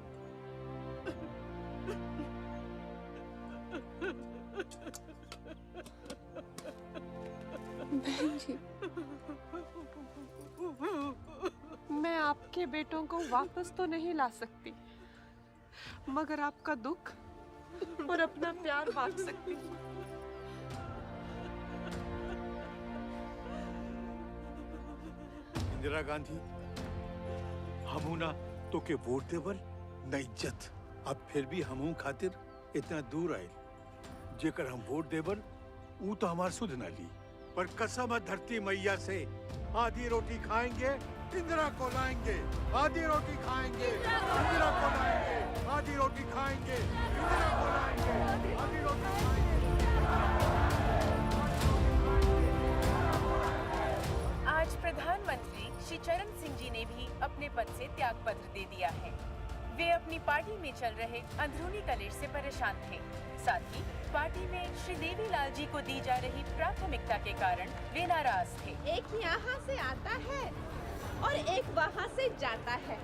[SPEAKER 21] बहन जी,
[SPEAKER 10] मैं आपके बेटों को वापस तो नहीं ला सकती, मगर आपका दुख और अपना प्यार बांट सकती हूँ।
[SPEAKER 13] इंदिरा गांधी, हमू ना तो के वोट देवल न इज्जत। अब फिर भी हमू खातिर इतना दूर आए, जेकर हम वोट देवल वो तो हमार सुध न ली। पर कसम धरती मैया से आधी रोटी खाएंगे इंदिरा को लाएंगे, आधी रोटी खाएंगे इंदिरा को लाएंगे, आधी रोटी खाएंगे इंदिरा को लाएंगे, आधी रोटी खाएंगे।
[SPEAKER 7] आज प्रधानमंत्री श्री चरण सिंह जी ने भी अपने पद से त्याग पत्र दे दिया है। वे अपनी पार्टी में चल रहे अंदरूनी कलेश से परेशान थे। साथ ही पार्टी में श्री देवीलाल जी को दी जा रही प्राथमिकता के कारण वे नाराज थे।
[SPEAKER 10] एक यहाँ से आता है और एक वहाँ से जाता है।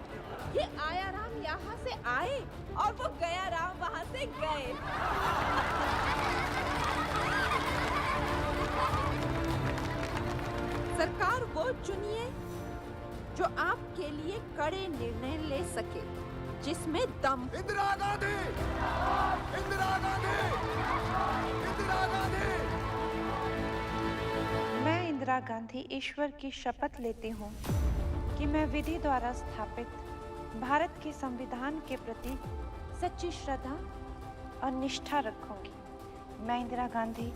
[SPEAKER 10] ये आया राम यहाँ से आए और वो गया राम वहाँ से गए। सरकार वो चुनिए जो आपके लिए कड़े निर्णय ले सके, जिसमें दम।
[SPEAKER 4] इंदिरा गांधी, इंदिरा गांधी, इंदिरा गांधी।
[SPEAKER 15] मैं इंदिरा गांधी ईश्वर की शपथ लेती हूँ कि मैं विधि द्वारा स्थापित भारत के संविधान के प्रति सच्ची श्रद्धा और निष्ठा रखूंगी। मैं इंदिरा गांधी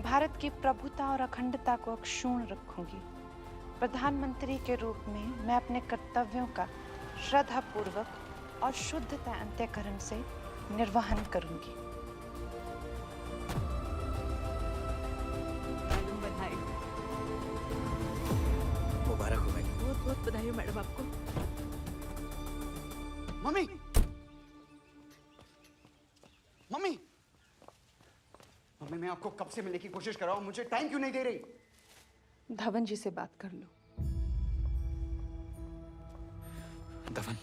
[SPEAKER 15] भारत की प्रभुता और अखंडता को अक्षुण्ण रखूंगी। प्रधानमंत्री के रूप में मैं अपने कर्तव्यों का श्रद्धापूर्वक और शुद्धता अंत्यकरण से निर्वहन करूंगी।
[SPEAKER 11] बधाई हो।
[SPEAKER 6] मुबारक हो मैडम।
[SPEAKER 11] बहुत बहुत बधाई हो मैडम आपको।
[SPEAKER 6] मम्मी, मम्मी, मम्मी, मैं आपको कब से मिलने की कोशिश कर रहा हूँ, मुझे टाइम क्यों नहीं दे रही?
[SPEAKER 21] धवन जी से बात कर लो।
[SPEAKER 6] Dhawan,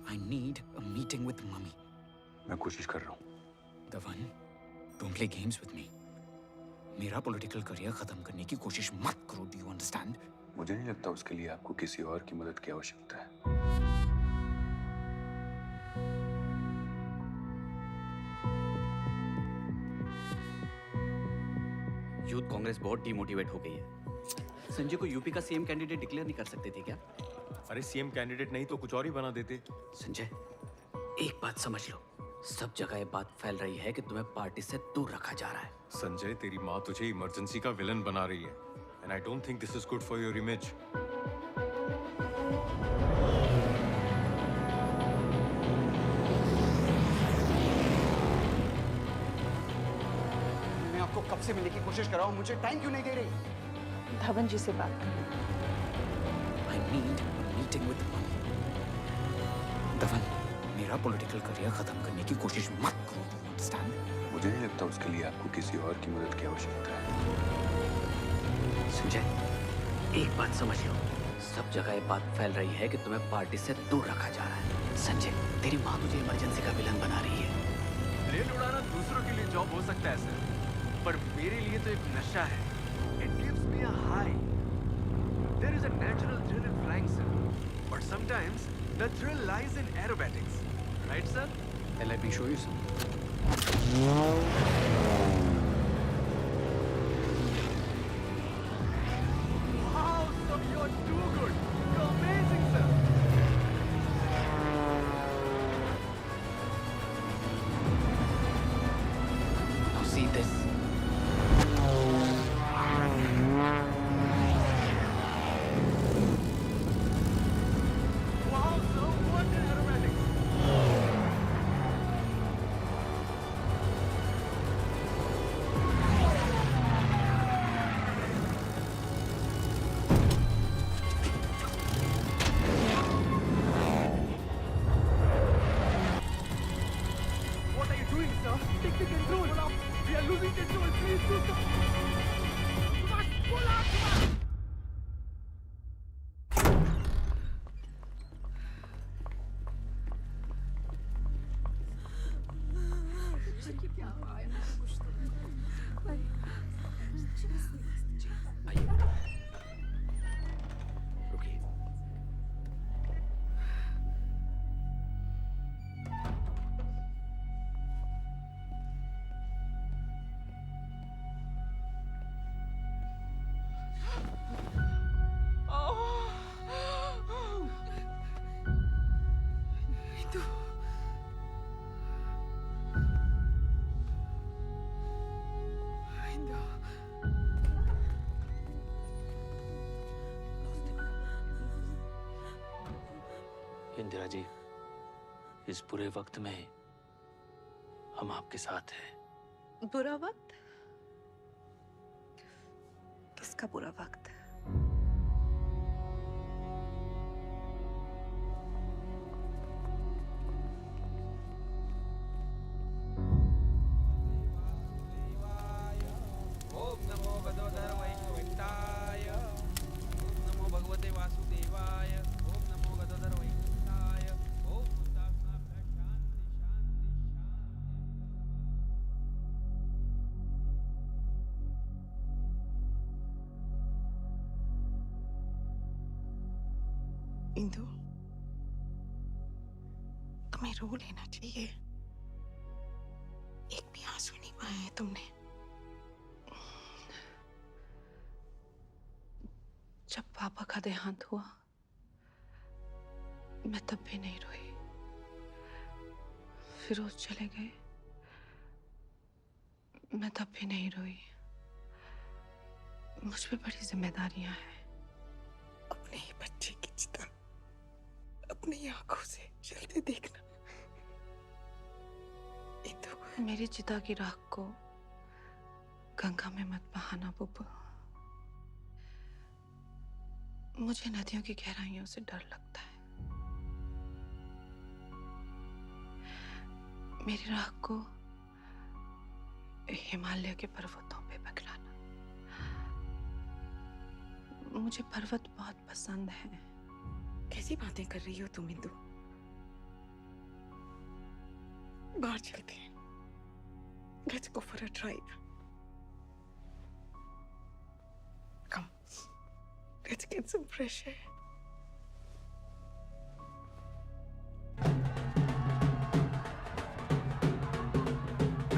[SPEAKER 6] I need a meeting with mummy.
[SPEAKER 18] मैं कोशिश कर रहा हूँ।
[SPEAKER 6] Dhawan, don't play games with me. मेरा पॉलिटिकल करियर खत्म करने की कोशिश मत करो, do you understand?
[SPEAKER 18] मुझे नहीं लगता उसके लिए आपको किसी और की मदद की आवश्यकता है।
[SPEAKER 20] यूथ कांग्रेस बहुत डिमोटिवेट हो गई है। संजय को यूपी का सीएम कैंडिडेट डिक्लेयर नहीं कर सकते थे क्या?
[SPEAKER 8] अरे सीएम कैंडिडेट नहीं तो कुछ और ही बना देते।
[SPEAKER 20] संजय, एक बात समझ लो, सब जगह ये बात फैल रही है कि तुम्हें पार्टी से दूर रखा जा रहा है।
[SPEAKER 8] संजय, तेरी माँ तुझे इमरजेंसी का विलन बना रही है, and I don't think this is good for your image.
[SPEAKER 6] मैं आपको आपको कब से मिलने की कोशिश कर रहा हूँ, मुझे टाइम क्यों नहीं दे रही?
[SPEAKER 10] धवन जी से बात करो।
[SPEAKER 6] I need a meeting with Dhawan, मेरा पॉलिटिकल करियर खत्म करने की कोशिश मत करो, understand?
[SPEAKER 18] मुझे नहीं लगता उसके लिए आपको किसी और की मदद की आवश्यकता है।
[SPEAKER 20] संजय, एक बात समझ लो, सब जगह ये बात फैल रही है कि तुम्हें पार्टी से दूर रखा जा रहा है। संजय, तेरी माँ तुझे इमरजेंसी का विलन बना रही है।
[SPEAKER 1] रेल उड़ाना दूसरों के लिए जॉब हो सकता है सर, पर मेरे लिए तो एक नशा है। It gives me a high. There is a natural thrill in flying, sir. But sometimes the thrill lies in aerobatics, right, sir?
[SPEAKER 6] Let me show you some.
[SPEAKER 1] Wow, sir, you're too good. You're amazing, sir.
[SPEAKER 20] Now see this.
[SPEAKER 1] Wow, sir, what an aerobatics. What are you doing, sir? Take the control. We are losing control. Please do something. You must pull out.
[SPEAKER 22] Indira ji, इस बुरे वक्त में हम आपके साथ हैं।
[SPEAKER 21] बुरा वक्त? किसका बुरा वक्त?
[SPEAKER 1] ओम नमो भगवते वैकुंठाय। ओम नमो भगवते वासुदेवाय। ओम नमो भगवते वैकुंठाय। ओम शांति
[SPEAKER 21] इंदु, तुम्हें रो लेना चाहिए। एक भी आंसू नहीं बहाए तुमने। जब पापा का देहांत हुआ, मैं तब भी नहीं रोई। फिरोज चले गए, मैं तब भी नहीं रोई। मुझ पे बड़ी जिम्मेदारियां हैं। अपने ही बच्चे की चिता अपनी आंखों से जलते देखना। इंदु, मेरी चिता की राख को गंगा में मत बहाना बुब्बू। मुझे नदियों की गहराइयों से डर लगता है। मेरी राख को हिमालय के पर्वतों पे पकड़ाना। मुझे पर्वत बहुत पसंद है। कैसी बातें कर रही हो तुम इंदु? बाहर चलते हैं। Let's go for a drive. Come. Let's get some fresh air.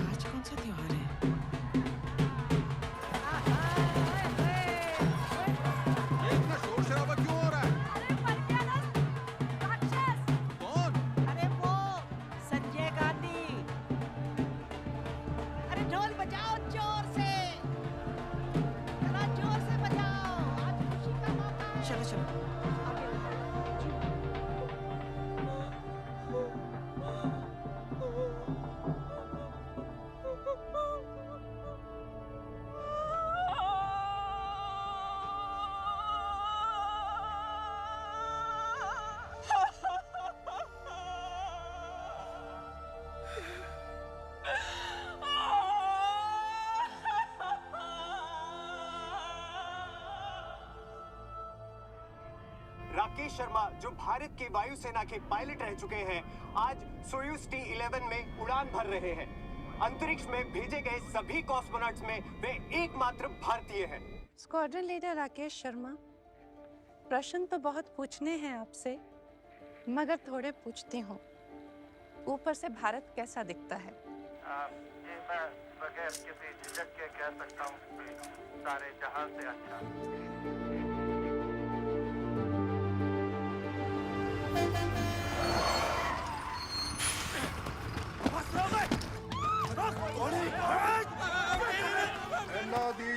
[SPEAKER 21] आज कौन सा त्योहार है?
[SPEAKER 1] ये इतना शोर शराबा क्यों हो रहा है? कौन?
[SPEAKER 16] अरे वो संजय गांधी। अरे ढोल बजाओ जोर से, जरा जोर से बजाओ। आज खुशी का मौका है। चलो चलो।
[SPEAKER 9] राकेश शर्मा जो भारत की वायुसेना के पायलट रह चुके हैं, आज सोयूज T-11 में उड़ान भर रहे हैं। अंतरिक्ष में भेजे गए सभी कॉस्मोनॉट्स में वे एकमात्र भारतीय हैं।
[SPEAKER 21] स्क्वाड्रन लीडर राकेश शर्मा, प्रश्न तो बहुत पूछने हैं आपसे, मगर थोड़े पूछती हूँ। ऊपर से भारत कैसा दिखता है?
[SPEAKER 12] ये मैं बगैर किसी झिझक के कह सकता हूँ कि सारे जहां से अच्छा।
[SPEAKER 4] ਇਹਨਾਂ ਦੀ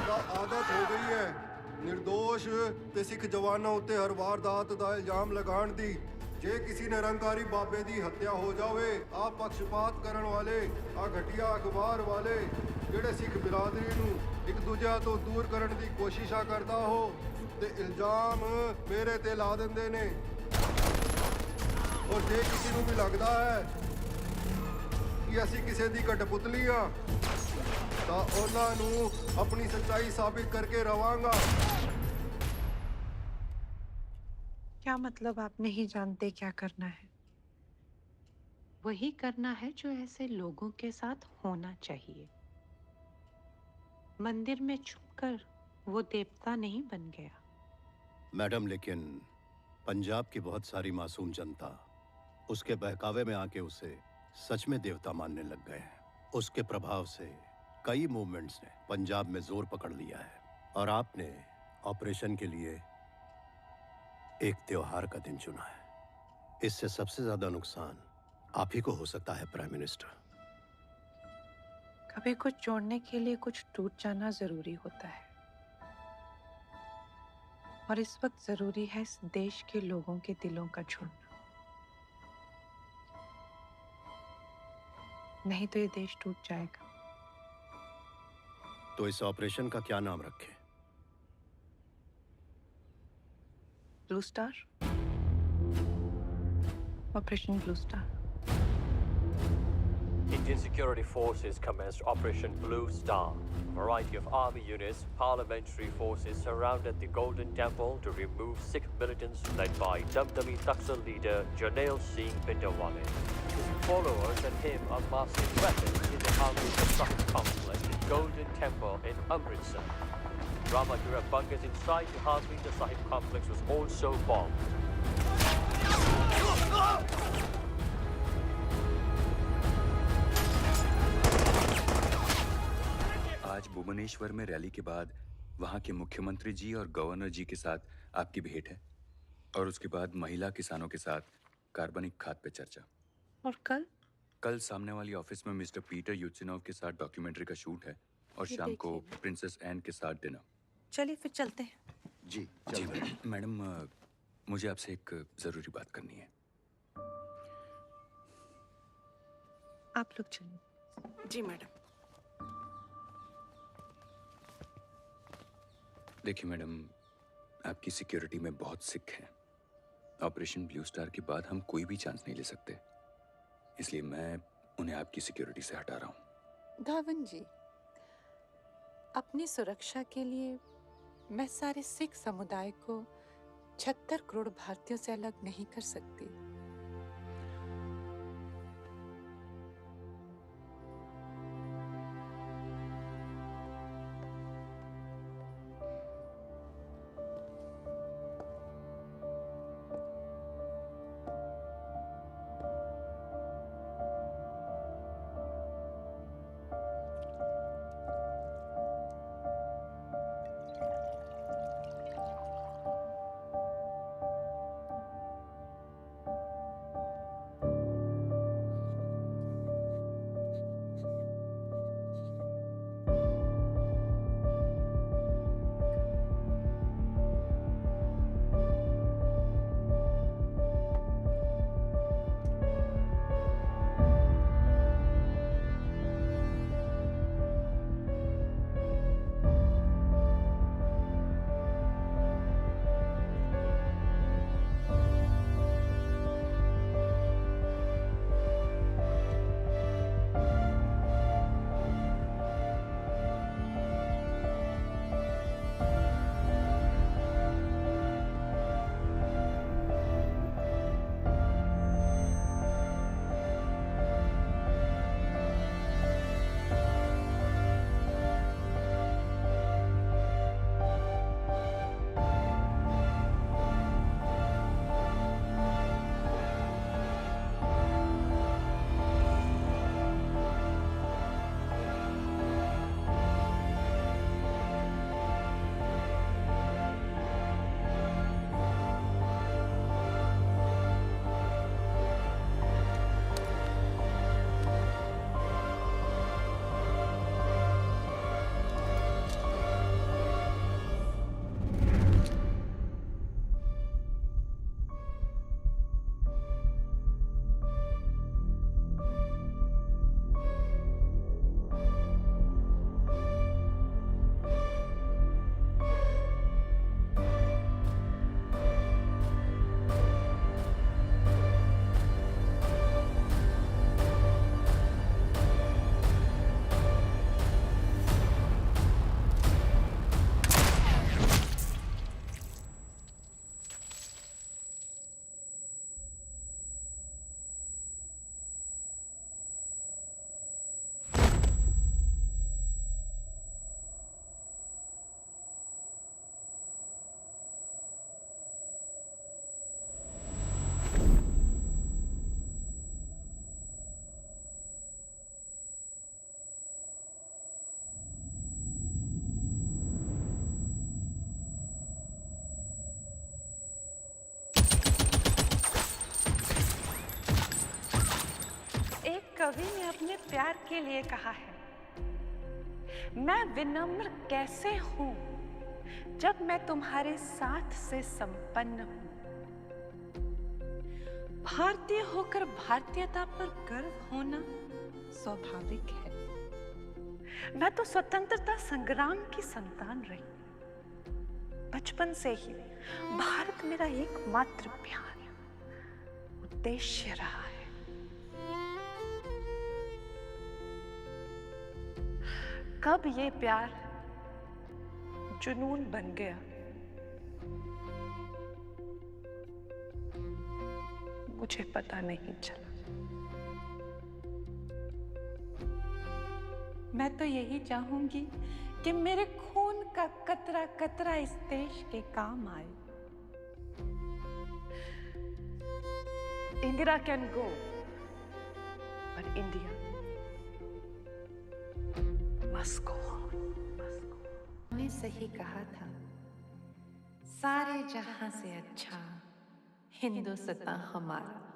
[SPEAKER 4] ਤਾਂ ਆਦਤ ਹੋ ਗਈ ਹੈ ਨਿਰਦੋਸ਼ ਤੇ ਸਿੱਖ ਜਵਾਨਾਂ ਉੱਤੇ ਹਰ ਵਾਰਦਾਤ ਦਾ ਇਲਜ਼ਾਮ ਲਗਾਉਣ ਦੀ। ਜੇ ਕਿਸੇ ਨਿਰੰਕਾਰੀ ਬਾਬੇ ਦੀ ਹੱਤਿਆ ਹੋ ਜਾਵੇ, ਆ ਪੱਖਪਾਤ ਕਰਨ ਵਾਲੇ, ਆ ਘਟੀਆ ਅਖਬਾਰ ਵਾਲੇ ਜਿਹੜੇ ਸਿੱਖ ਬਿਰਾਦਰੀ ਨੂੰ ਇੱਕ ਦੂਜੇ ਤੋਂ ਦੂਰ ਕਰਨ ਦੀ ਕੋਸ਼ਿਸ਼ਾਂ ਕਰਦਾ ਹੋ ਤੇ ਇਲਜ਼ਾਮ ਮੇਰੇ ਤੇ ਲਾ ਦਿੰਦੇ ਨੇ। ਔਰ ਜੇ ਕਿਸੇ ਨੂੰ ਵੀ ਲੱਗਦਾ ਹੈ ਕਿ ਅਸੀਂ ਕਿਸੇ ਦੀ ਕਠਪੁਤਲੀ ਆ ਤਾਂ ਉਹਨਾਂ ਨੂੰ ਆਪਣੀ ਸੱਚਾਈ ਸਾਬਿਤ ਕਰਕੇ ਰਵਾਂਗਾ।
[SPEAKER 21] क्या मतलब आप नहीं जानते क्या करना है? वही करना है जो ऐसे लोगों के साथ होना चाहिए। मंदिर में छुपकर वो देवता नहीं बन गया।
[SPEAKER 17] मैडम, लेकिन पंजाब की बहुत सारी मासूम जनता उसके बहकावे में आके उसे सच में देवता मानने लग गए हैं। उसके प्रभाव से कई मूवमेंट्स ने पंजाब में जोर पकड़ लिया है और आपने ऑपरेशन के लिए एक त्योहार का दिन चुना है। इससे सबसे ज्यादा नुकसान आप ही को हो सकता है प्राइम मिनिस्टर।
[SPEAKER 21] कभी कुछ जोड़ने के लिए कुछ टूट जाना जरूरी होता है, और इस वक्त जरूरी है इस देश के लोगों के दिलों का जुड़ना। नहीं तो ये देश टूट जाएगा।
[SPEAKER 17] तो इस ऑपरेशन का क्या नाम रखें?
[SPEAKER 21] Blue star, operation blue star.
[SPEAKER 19] Indian security forces commenced Operation Blue Star. A variety of army units, paramilitary forces surrounded the Golden Temple to remove Sikh militants led by Damdami Taksar leader Jarnail Singh Bhindranwale. His followers and him amassing weapons in the Amritsar Sahib complex in Golden Temple in Amritsar. Ramadura bunkers inside the Amritsar Sahib complex was also bombed.
[SPEAKER 18] आज भुवनेश्वर में rally के बाद वहां के मुख्यमंत्री जी और governor जी के साथ आपकी भेंट है, और उसके बाद महिला किसानों के साथ कार्बनिक खाद पे चर्चा।
[SPEAKER 21] और
[SPEAKER 18] कल सामने वाली ऑफिस में मिस्टर पीटर यूचिनोव के साथ डॉक्यूमेंट्री का शूट है, और
[SPEAKER 21] ये
[SPEAKER 18] शाम को
[SPEAKER 21] देखिए।
[SPEAKER 18] प्रिंसेस एन के साथ डिनर।
[SPEAKER 21] चलिए फिर चलते हैं।
[SPEAKER 17] जी
[SPEAKER 18] मैडम, मुझे आपसे एक जरूरी बात करनी है।
[SPEAKER 21] आप लोग चलिए।
[SPEAKER 10] जी मैडम।
[SPEAKER 18] देखिए मैडम, आपकी सिक्योरिटी में बहुत सिख हैं। ऑपरेशन ब्लू स्टार के बाद हम कोई भी चांस नहीं ले सकते, इसलिए मैं उन्हें आपकी सिक्योरिटी से हटा रहा हूँ।
[SPEAKER 21] धावन जी, अपनी सुरक्षा के लिए मैं सारे सिख समुदाय को 76 करोड़ भारतीयों से अलग नहीं कर सकती।
[SPEAKER 15] कवि ने अपने प्यार के लिए कहा है, मैं विनम्र कैसे हूं जब मैं तुम्हारे साथ से संपन्न हूं। भारतीय होकर भारतीयता पर गर्व होना स्वाभाविक है। मैं तो स्वतंत्रता संग्राम की संतान रही। बचपन से ही भारत मेरा एकमात्र प्यार, उद्देश्य रहा है। कब ये प्यार जुनून बन गया, मुझे पता नहीं चला। मैं तो यही चाहूंगी कि मेरे खून का कतरा कतरा इस देश के काम आए। Indira can go, but India must go on, must go on।
[SPEAKER 21] मैं सही कहा था, सारे जहां से अच्छा हिंदुस्तान हमारा।